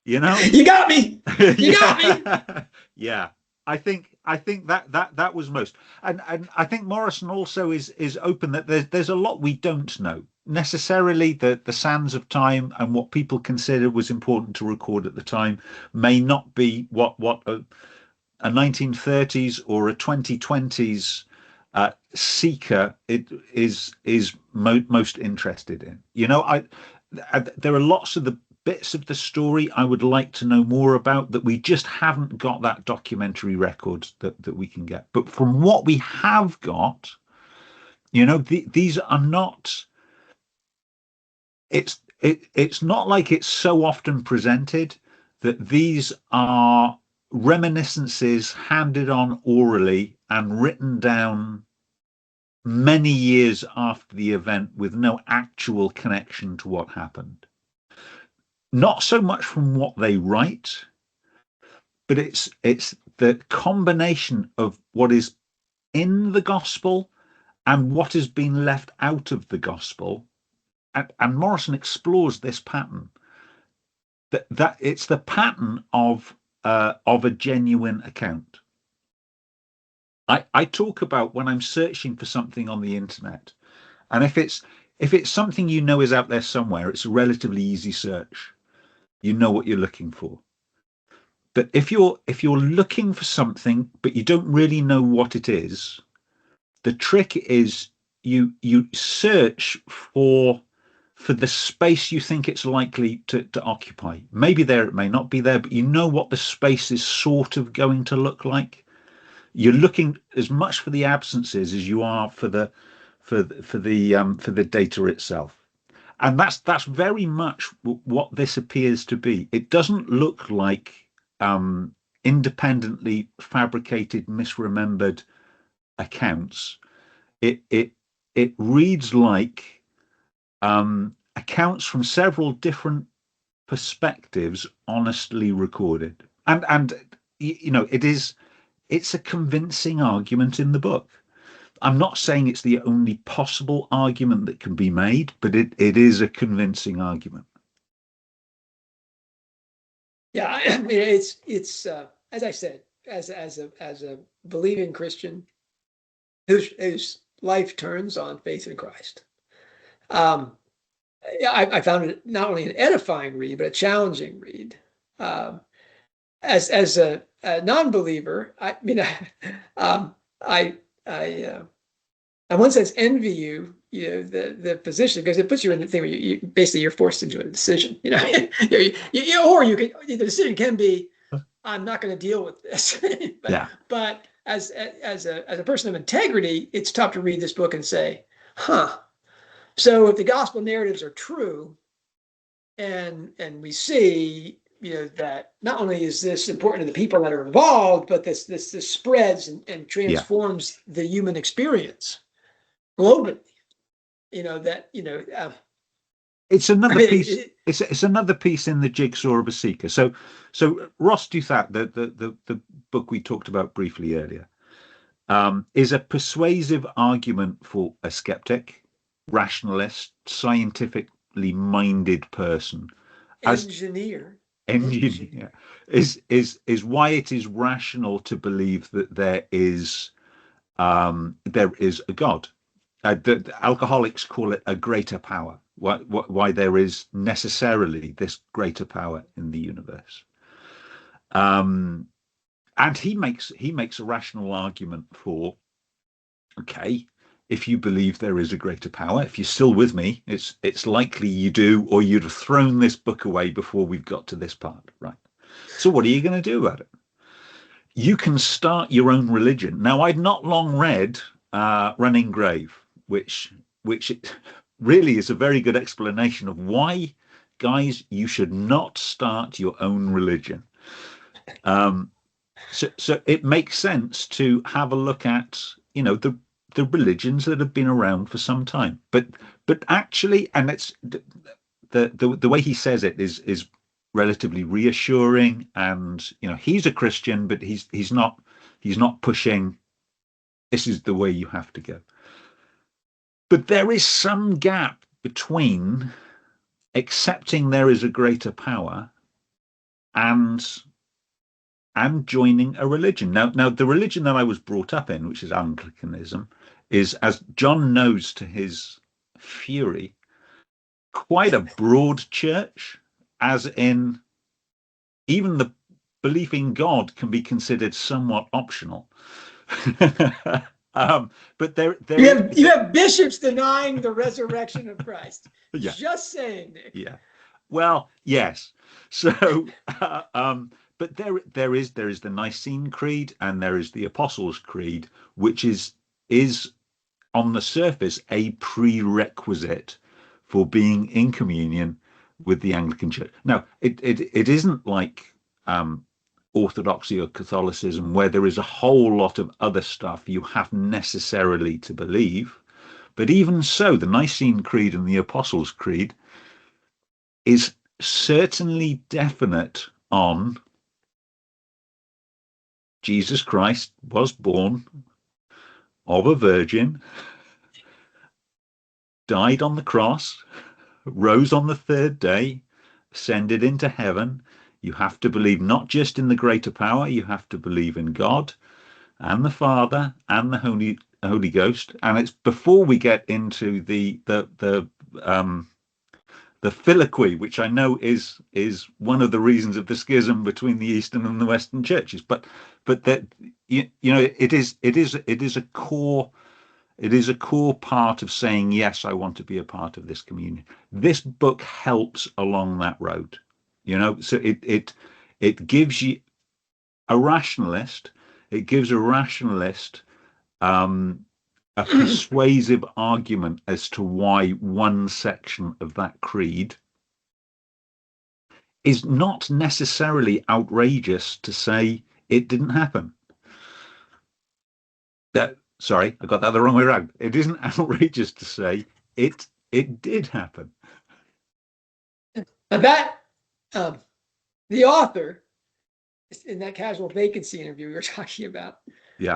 You got me. You got me. Yeah. I think that was most, and I think Morrison also is open that there's a lot we don't know necessarily. The sands of time and what people considered was important to record at the time may not be what a 1930s or a 2020s seeker is most interested in. There are lots of the bits of the story I would like to know more about that we just haven't got that documentary record that we can get. But from what we have got, these are not. It's not like it's so often presented that these are reminiscences handed on orally and written down many years after the event with no actual connection to what happened. Not so much from what they write, but it's the combination of what is in the gospel and what has been left out of the gospel. And Morrison explores this pattern. That it's the pattern of a genuine account. I talk about when I'm searching for something on the internet, and if it's something is out there somewhere, it's a relatively easy search. You know what you're looking for. But if you're looking for something but you don't really know what it is, the trick is you search for the space you think it's likely to occupy. Maybe there, it may not be there, but you know what the space is sort of going to look like. You're looking as much for the absences as you are for the data itself. And that's very much what this appears to be. It doesn't look like independently fabricated, misremembered accounts. It reads like accounts from several different perspectives, honestly recorded. And it's a convincing argument in the book. I'm not saying it's the only possible argument that can be made, but it is a convincing argument. Yeah, I mean, it's as I said, as a believing Christian whose life turns on faith in Christ. I found it not only an edifying read, but a challenging read. As a non-believer, I mean, I in one sense envy you, the position, because it puts you in the thing where you basically you're forced into a decision. Or the decision can be, I'm not going to deal with this. But as a person of integrity, it's tough to read this book and say, so if the gospel narratives are true, and we see, that not only is this important to the people that are involved, but this spreads and transforms the human experience globally. It's another piece. It's another piece in the jigsaw of a seeker. So Ross Douthat, the book we talked about briefly earlier, is a persuasive argument for a skeptic, rationalist, scientifically minded person. Engineer is why it is rational to believe that there is a God. The alcoholics call it a greater power. Why there is necessarily this greater power in the universe. And he makes a rational argument for, okay, if you believe there is a greater power, if you're still with me, it's likely you do, or you'd have thrown this book away before we've got to this part, right? So what are you going to do about it? You can start your own religion. Now, I'd not long read Running Grave, which really is a very good explanation of why, guys, you should not start your own religion. So it makes sense to have a look at, the religions that have been around for some time, but actually, and it's the way he says it is relatively reassuring, and he's a Christian, but he's not pushing, this is the way you have to go. But there is some gap between accepting there is a greater power and joining a religion. Now the religion that I was brought up in, which is Anglicanism, is, as John knows to his fury, quite a broad church, as in even the belief in God can be considered somewhat optional. But you have bishops denying the resurrection of Christ. Yeah. Just saying, Nick. Yeah. Well, yes. So, but there is the Nicene Creed and there is the Apostles' Creed, which is on the surface a prerequisite for being in communion with the Anglican Church. Now, it isn't like Orthodoxy or Catholicism, where there is a whole lot of other stuff you have necessarily to believe. But even so, the Nicene Creed and the Apostles' Creed is certainly definite on Jesus Christ was born of a virgin, died on the cross, rose on the third day, ascended into heaven. You have to believe not just in the greater power, you have to believe in God and the Father and the Holy Ghost. And it's before we get into the filioque, which I know is one of the reasons of the schism between the Eastern and the Western churches. But that it is a core. It is a core part of saying, yes, I want to be a part of this communion. This book helps along that road, so it gives you a rationalist. It gives a rationalist a persuasive argument as to why one section of that creed is not necessarily outrageous to say it didn't happen. Sorry, I got that the wrong way around. It isn't outrageous to say it did happen. That the author in that Casual Vacancy interview we were talking about,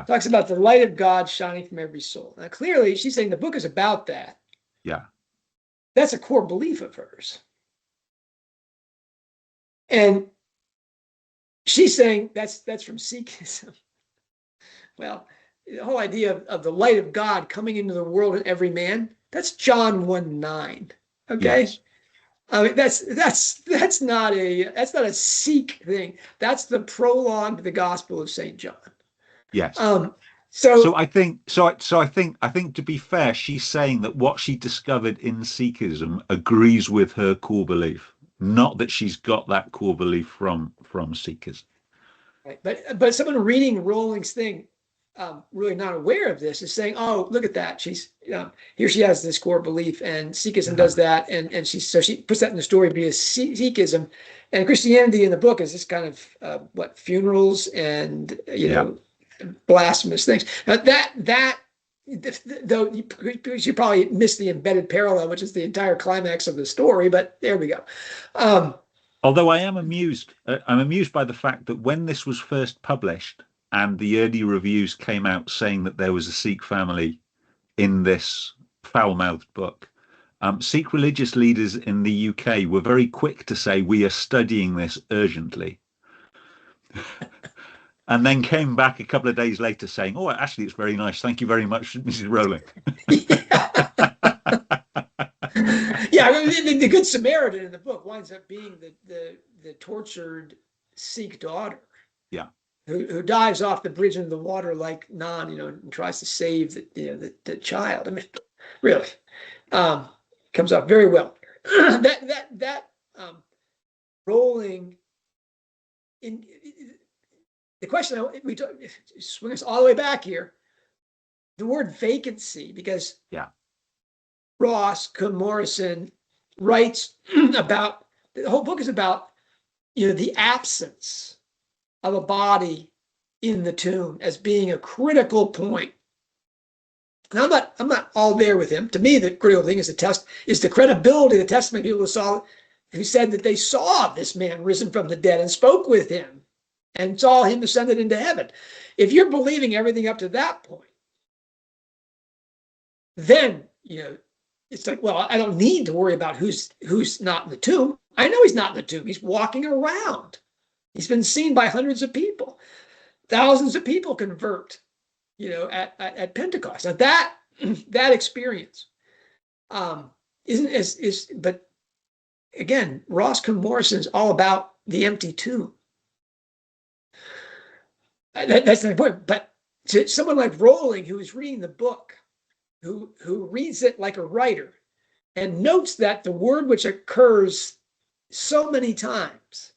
talks about the light of God shining from every soul. Now, clearly, she's saying the book is about that. Yeah, that's a core belief of hers, and she's saying that's from Sikhism. Well, the whole idea of the light of God coming into the world in every man, that's John 1:9. Okay. Yes. I mean, that's not a Sikh thing. That's the prologue to the Gospel of St. John. Yes. So I think to be fair, she's saying that what she discovered in Sikhism agrees with her core belief, not that she's got that core belief from Sikhism. Right. But someone reading Rowling's thing really not aware of this is saying, "Oh, look at that! She's here. She has this core belief, and Sikhism does that, and she puts that in the story because Sikhism and Christianity in the book is this kind of what funerals and blasphemous things. Now that though you probably missed the embedded parallel, which is the entire climax of the story, but there we go. Although I am amused, I'm amused by the fact that when this was first published and the early reviews came out saying that there was a Sikh family in this foul-mouthed book, Sikh religious leaders in the UK were very quick to say, we are studying this urgently. And then came back a couple of days later saying, oh, actually, it's very nice. Thank you very much, Mrs. Rowling. Yeah, I mean, the Good Samaritan in the book winds up being the tortured Sikh daughter. Yeah. Who dives off the bridge into the water like Nan, and tries to save the child. I mean, really, comes off very well. that Rowling in the question we swing us all the way back here. The word vacancy, because Ross Coombe Morrison writes about the whole book is about the absence of a body in the tomb as being a critical point. Now I'm not all there with him. To me, the critical thing is the credibility of the testimony of people who said that they saw this man risen from the dead and spoke with him and saw him ascended into heaven. If you're believing everything up to that point, then it's like, well, I don't need to worry about who's not in the tomb. I know he's not in the tomb. He's walking around. He's been seen by hundreds of people. Thousands of people convert, at Pentecost. Now that experience but again, Ross Coombe Morrison is all about the empty tomb. That's the point. But to someone like Rowling, who is reading the book, who reads it like a writer, and notes that the word which occurs so many times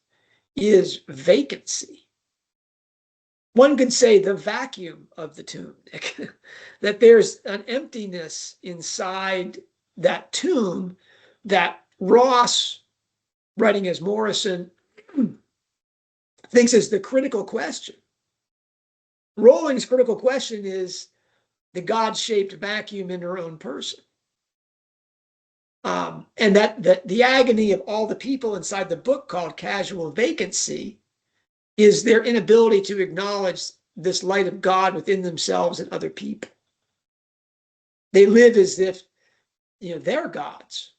is vacancy. One could say the vacuum of the tomb, that there's an emptiness inside that tomb that Ross, writing as Morrison, thinks is the critical question. Rowling's critical question is the God-shaped vacuum in her own person. And that the agony of all the people inside the book called Casual Vacancy is their inability to acknowledge this light of God within themselves and other people. They live as if they're gods,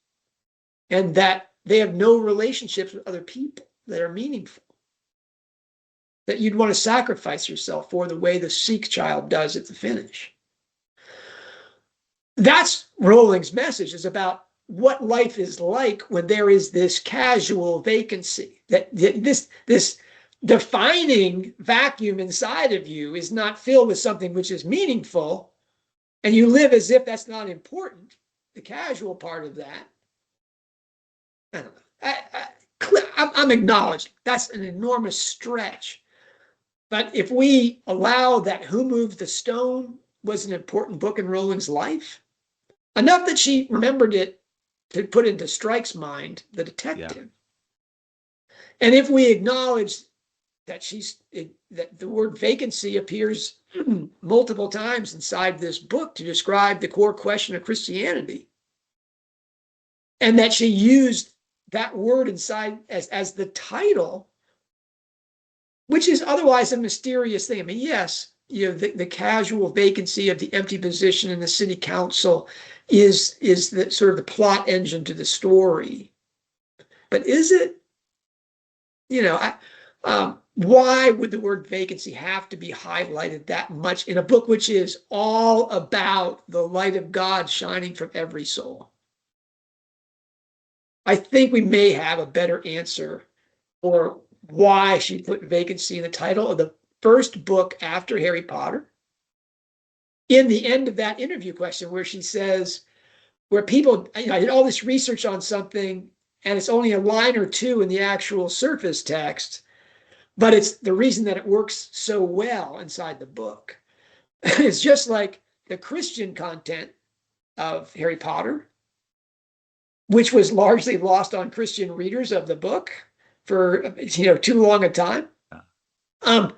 and that they have no relationships with other people that are meaningful, that you'd want to sacrifice yourself for, the way the Sikh child does at the finish. That's Rowling's message, is about what life is like when there is this casual vacancy, that this defining vacuum inside of you is not filled with something which is meaningful, and you live as if that's not important. The casual part of that, I don't know. I'm acknowledging that's an enormous stretch, but if we allow that Who Moved the Stone was an important book in Rowling's life, enough that she remembered it to put into Strike's mind, the detective. And if we acknowledge that that the word vacancy appears multiple times inside this book to describe the core question of Christianity, and that she used that word inside as the title, which is otherwise a mysterious thing. I mean, yes, the casual vacancy of the empty position in the city council is the sort of the plot engine to the story. But is it? Why would the word vacancy have to be highlighted that much in a book which is all about the light of God shining from every soul? I think we may have a better answer for why she put vacancy in the title of the first book after Harry Potter. In the end of that interview question, where she says, where people, I did all this research on something and it's only a line or two in the actual surface text, but it's the reason that it works so well inside the book. It's just like the Christian content of Harry Potter, which was largely lost on Christian readers of the book for too long a time. Um,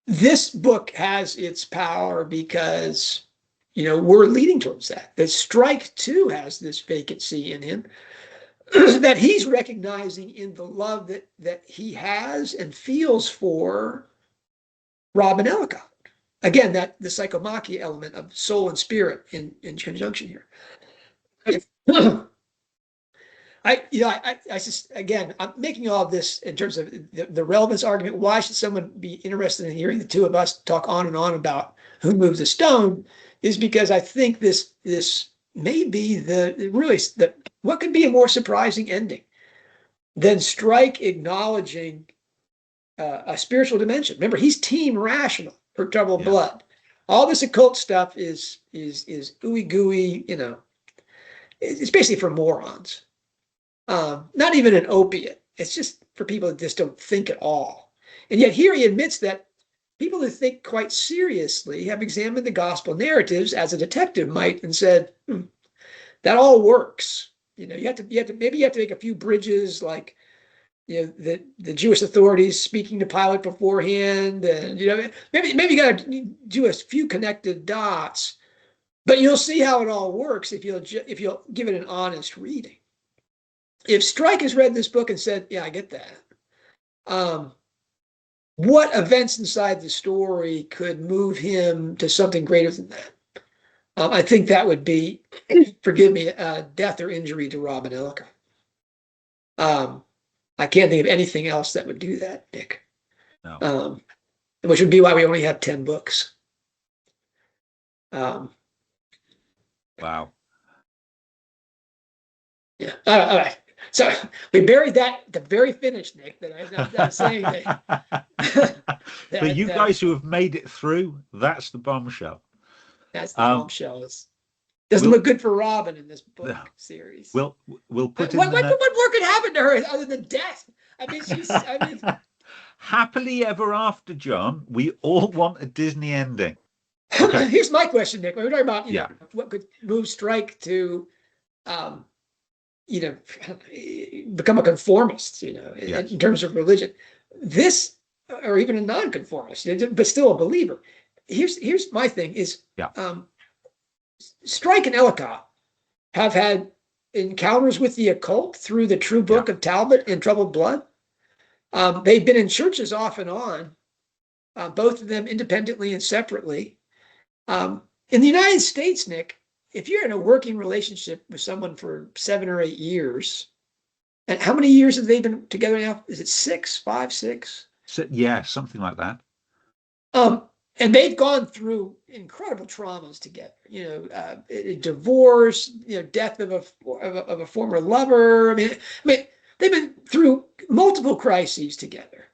this book has its power because we're leading towards that. The Strike too has this vacancy in him that he's recognizing in the love that he has and feels for Robin Ellicott. Again, that the psychomachia element of soul and spirit in conjunction here. Again, I'm making all of this in terms of the relevance argument. Why should someone be interested in hearing the two of us talk on and on about who moved the stone? Is because I think this may be what could be a more surprising ending than Strike acknowledging a spiritual dimension. Remember, he's team rational for Troubled Blood. All this occult stuff is ooey gooey. It's basically for morons. Not even an opiate. It's just for people that just don't think at all. And yet here he admits that people who think quite seriously have examined the gospel narratives as a detective might and said, that all works. You have to make a few bridges, like the Jewish authorities speaking to Pilate beforehand, and maybe you got to do a few connected dots, but you'll see how it all works if you'll give it an honest reading. If Strike has read this book and said, yeah, I get that, what events inside the story could move him to something greater than that? I think that would be, forgive me, death or injury to Robin Ellicott. I can't think of anything else that would do that, Nick. No. Which would be why we only have 10 books. Wow. Yeah. All right. So we buried that at the very finish, Nick, that I was saying that. For you guys who have made it through, that's the bombshell. That's the bombshell. Doesn't look good for Robin in this book series. We'll put what more could happen to her other than death? I mean, happily ever after, John. We all want a Disney ending. Okay. Here's my question, Nick. We're talking about what could move Strike to become a conformist, in terms of religion. This, or even a non-conformist, but still a believer. Here's my thing is, Strike and Ellicott have had encounters with the occult through the True Book of Talbot and Troubled Blood. They've been in churches off and on, both of them independently and separately. In the United States, Nick, if you're in a working relationship with someone for 7 or 8 years, and how many years have they been together now? Is it 6, 5, 6? So, yeah, something like that. And they've gone through incredible traumas together. Divorce, death of a former lover. I mean, they've been through multiple crises together.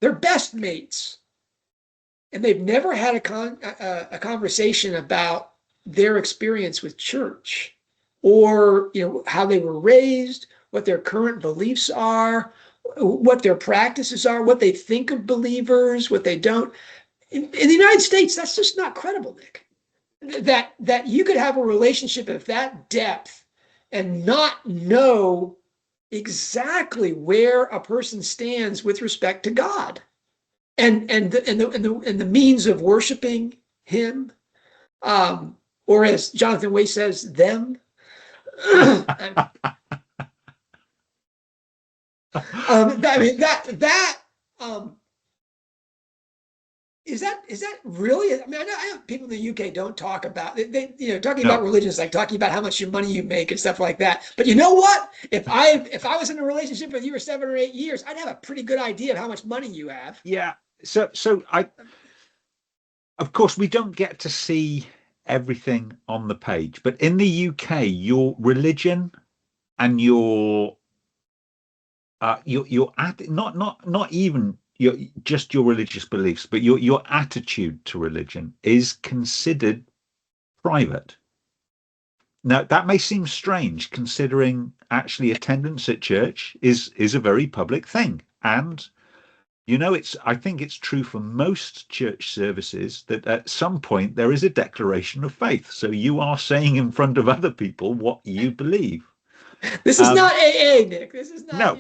They're best mates, and they've never had a conversation about their experience with church, or how they were raised, what their current beliefs are, what their practices are, what they think of believers, what they don't. In the United States, that's just not credible, Nick. That you could have a relationship of that depth and not know exactly where a person stands with respect to God, and the means of worshiping Him, or as Jonathan Way says, them. Is that really? I mean, I know people in the UK don't talk about talking about religion is like talking about how much money you make and stuff like that. But you know what? If I was in a relationship with you for 7 or 8 years, I'd have a pretty good idea of how much money you have. Yeah. So of course, we don't get to see everything on the page, but in the UK, your religion and your not even just your religious beliefs, but your attitude to religion is considered private. Now, that may seem strange, considering actually attendance at church is a very public thing, and I think it's true for most church services that at some point there is a declaration of faith. So you are saying in front of other people what you believe. This is not AA, Nick. This is not,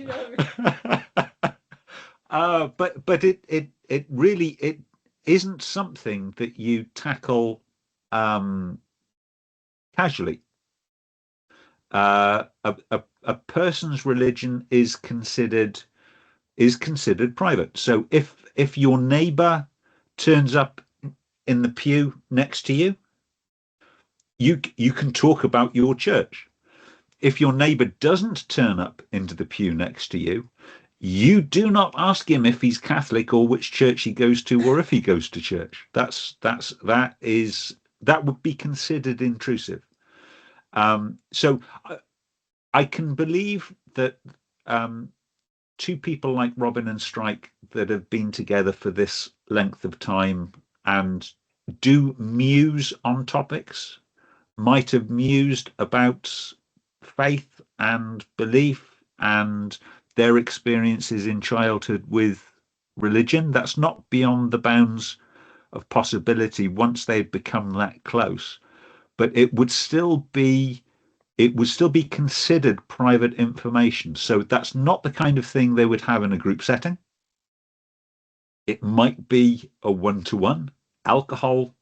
No. But it really it isn't something that you tackle casually. A person's religion is considered private. So if your neighbor turns up in the pew next to you, you can talk about your church. If your neighbor doesn't turn up into the pew next to you, you do not ask him if he's Catholic or which church he goes to or if he goes to church. That would be considered intrusive. So I can believe that two people like Robin and Strike that have been together for this length of time and do muse on topics might have mused about faith and belief and their experiences in childhood with religion. That's not beyond the bounds of possibility once they've become that close, but it would still be considered private information. So that's not the kind of thing they would have in a group setting. It might be a one-to-one. Alcohol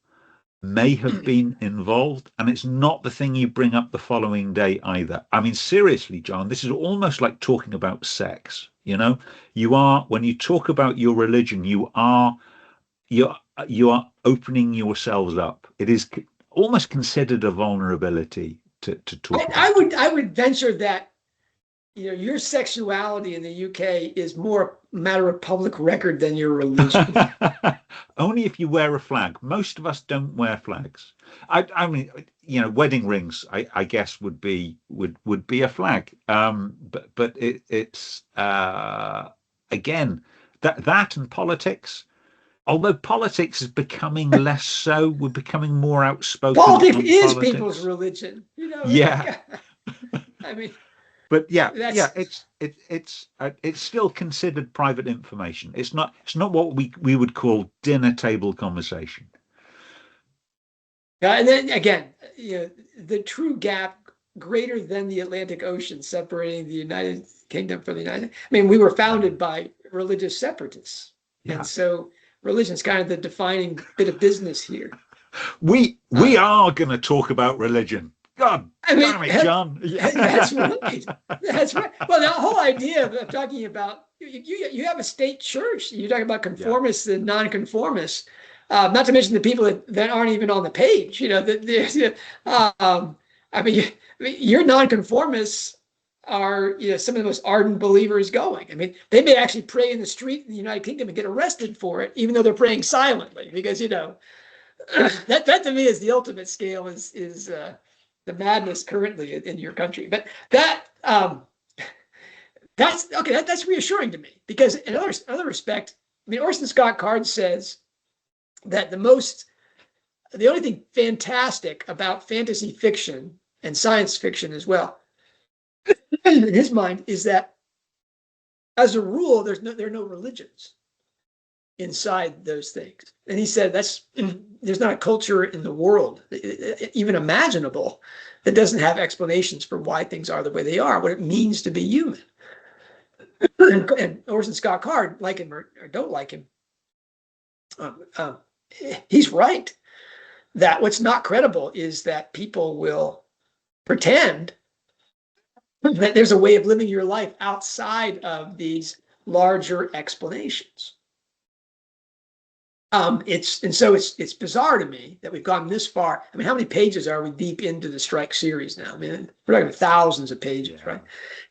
may have been involved, and it's not the thing you bring up the following day either. I mean, seriously, John, this is almost like talking about sex. When you talk about your religion, you are opening yourselves up. It is almost considered a vulnerability to talk about. I would venture that your sexuality in the UK is more a matter of public record than your religion. Only if you wear a flag. Most of us don't wear flags. I mean, wedding rings, I guess would be a flag. But it's again that and politics. Although politics is becoming less so, we're becoming more outspoken. Politics is people's religion. Yeah. I mean. But it's still considered private information. It's not what we would call dinner table conversation. And then again, the true gap greater than the Atlantic Ocean separating the United Kingdom from the United. I mean, we were founded by religious separatists, and so religion is kind of the defining bit of business here. We are going to talk about religion. God damn it, John. That's right. That's right. Well, the whole idea of talking about you have a state church. You're talking about conformists and nonconformists, not to mention the people that aren't even on the page. I mean, your nonconformists are some of the most ardent believers going. I mean, they may actually pray in the street in the United Kingdom and get arrested for it, even though they're praying silently, because that to me is the ultimate scale is the madness currently in your country. But that's okay. That's reassuring to me, because in another respect, I mean, Orson Scott Card says that the only thing fantastic about fantasy fiction and science fiction as well, in his mind, is that as a rule, there are no religions inside those things. And he said there's not a culture in the world, even imaginable, that doesn't have explanations for why things are the way they are, what it means to be human. And Orson Scott Card, like him or don't like him, he's right that what's not credible is that people will pretend that there's a way of living your life outside of these larger explanations. It's bizarre to me that we've gone this far. I mean, how many pages are we deep into the Strike series now? I mean, we're talking thousands of pages, right?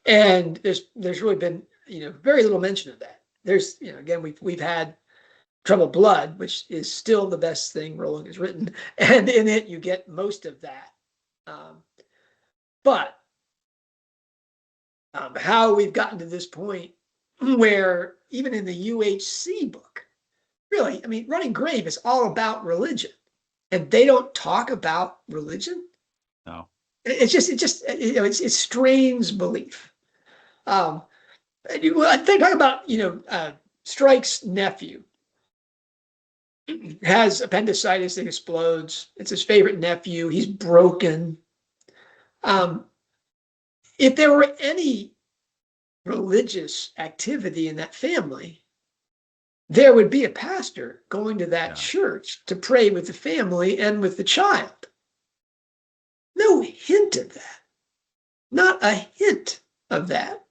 And there's really been very little mention of that. There's again we've had Troubled Blood, which is still the best thing Rowling has written, and in it you get most of that. But how we've gotten to this point where even in the UHC book, really, I mean, Running Grave is all about religion, and they don't talk about religion. No, it strains belief. I think talk about Strike's nephew has appendicitis that explodes. It's his favorite nephew. He's broken. If there were any religious activity in that family, there would be a pastor going to that church to pray with the family and with the child. No hint of that. Not a hint of that.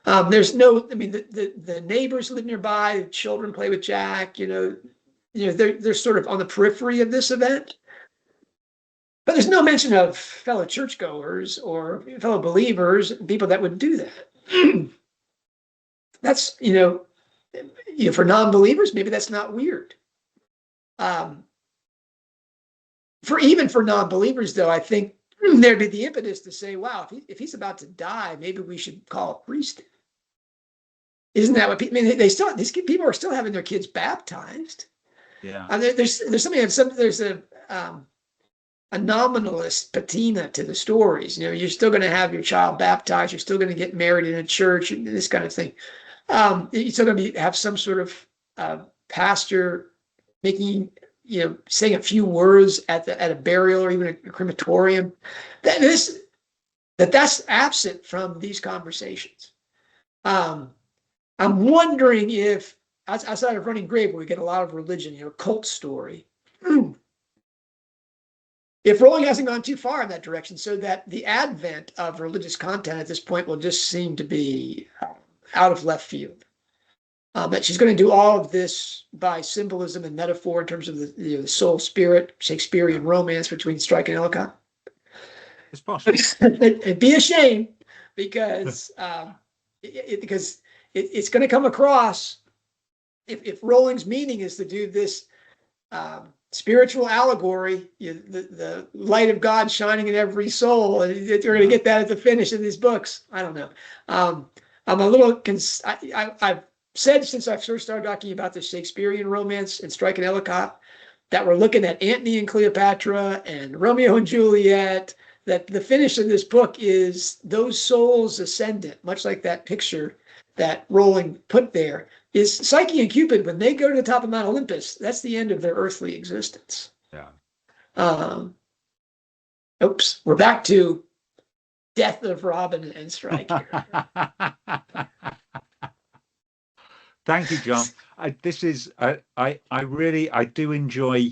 There's no, I mean, the neighbors live nearby, the children play with Jack, they're sort of on the periphery of this event. But there's no mention of fellow churchgoers or fellow believers, people that would do that. That's, for non-believers, maybe that's not weird. For non-believers, though, I think there'd be the impetus to say, wow, if he's about to die, maybe we should call a priest. Isn't that what people, I mean, these people are still having their kids baptized. Yeah. There's something, there's a nominalist patina to the stories. You're still going to have your child baptized. You're still going to get married in a church and this kind of thing. You're still going to have some sort of pastor making, saying a few words at a burial or even a crematorium. That's absent from these conversations. I'm wondering if outside of Running Grave, where we get a lot of religion, cult story. If Rowling hasn't gone too far in that direction, so that the advent of religious content at this point will just seem to be out of left field. That she's going to do all of this by symbolism and metaphor in terms of the soul spirit, Shakespearean romance between Strike and Ellicott. It's possible. It'd be a shame because it's going to come across, if Rowling's meaning is to do this spiritual allegory, the light of God shining in every soul, you're going to get that at the finish of these books. I don't know. I'm a little, I've said since I first started talking about the Shakespearean romance in Strike and Ellicott, that we're looking at Antony and Cleopatra and Romeo and Juliet, that the finish of this book is those souls ascendant, much like that picture that Rowling put there, is Psyche and Cupid, when they go to the top of Mount Olympus, that's the end of their earthly existence. Yeah. Oops, we're back to death of Robin and Strike here. Thank you, John. I do enjoy,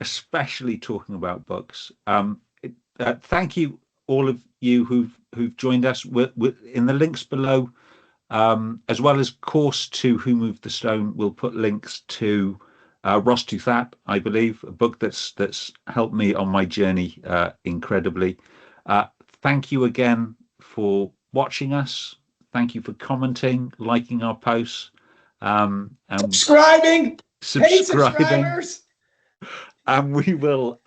especially talking about books. Thank you, all of you who've joined us. We're in the links below, as well as course to Who Moved the Stone. We'll put links to Ross Douthat, I believe, a book that's helped me on my journey incredibly. Thank you again for watching us. Thank you for commenting, liking our posts. And subscribing. Paid subscribers. And we will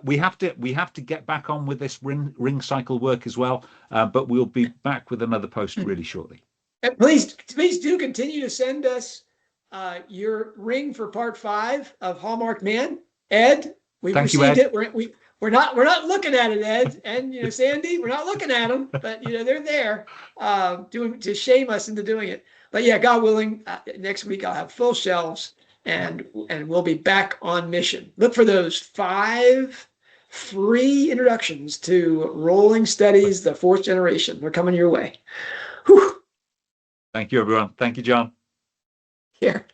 we have to get back on with this ring cycle work as well, but we'll be back with another post really shortly. And please do continue to send us your ring for part 5 of Hallmark Man. Ed, we've received it. We're not looking at it, Ed, and Sandy, we're not looking at them, but they're there doing to shame us into doing it. But yeah, God willing, next week I'll have full shelves and we'll be back on mission. Look for those 5 free introductions to Rolling Studies, the 4th generation. They're coming your way. Whew. Thank you, everyone. Thank you, John. Here.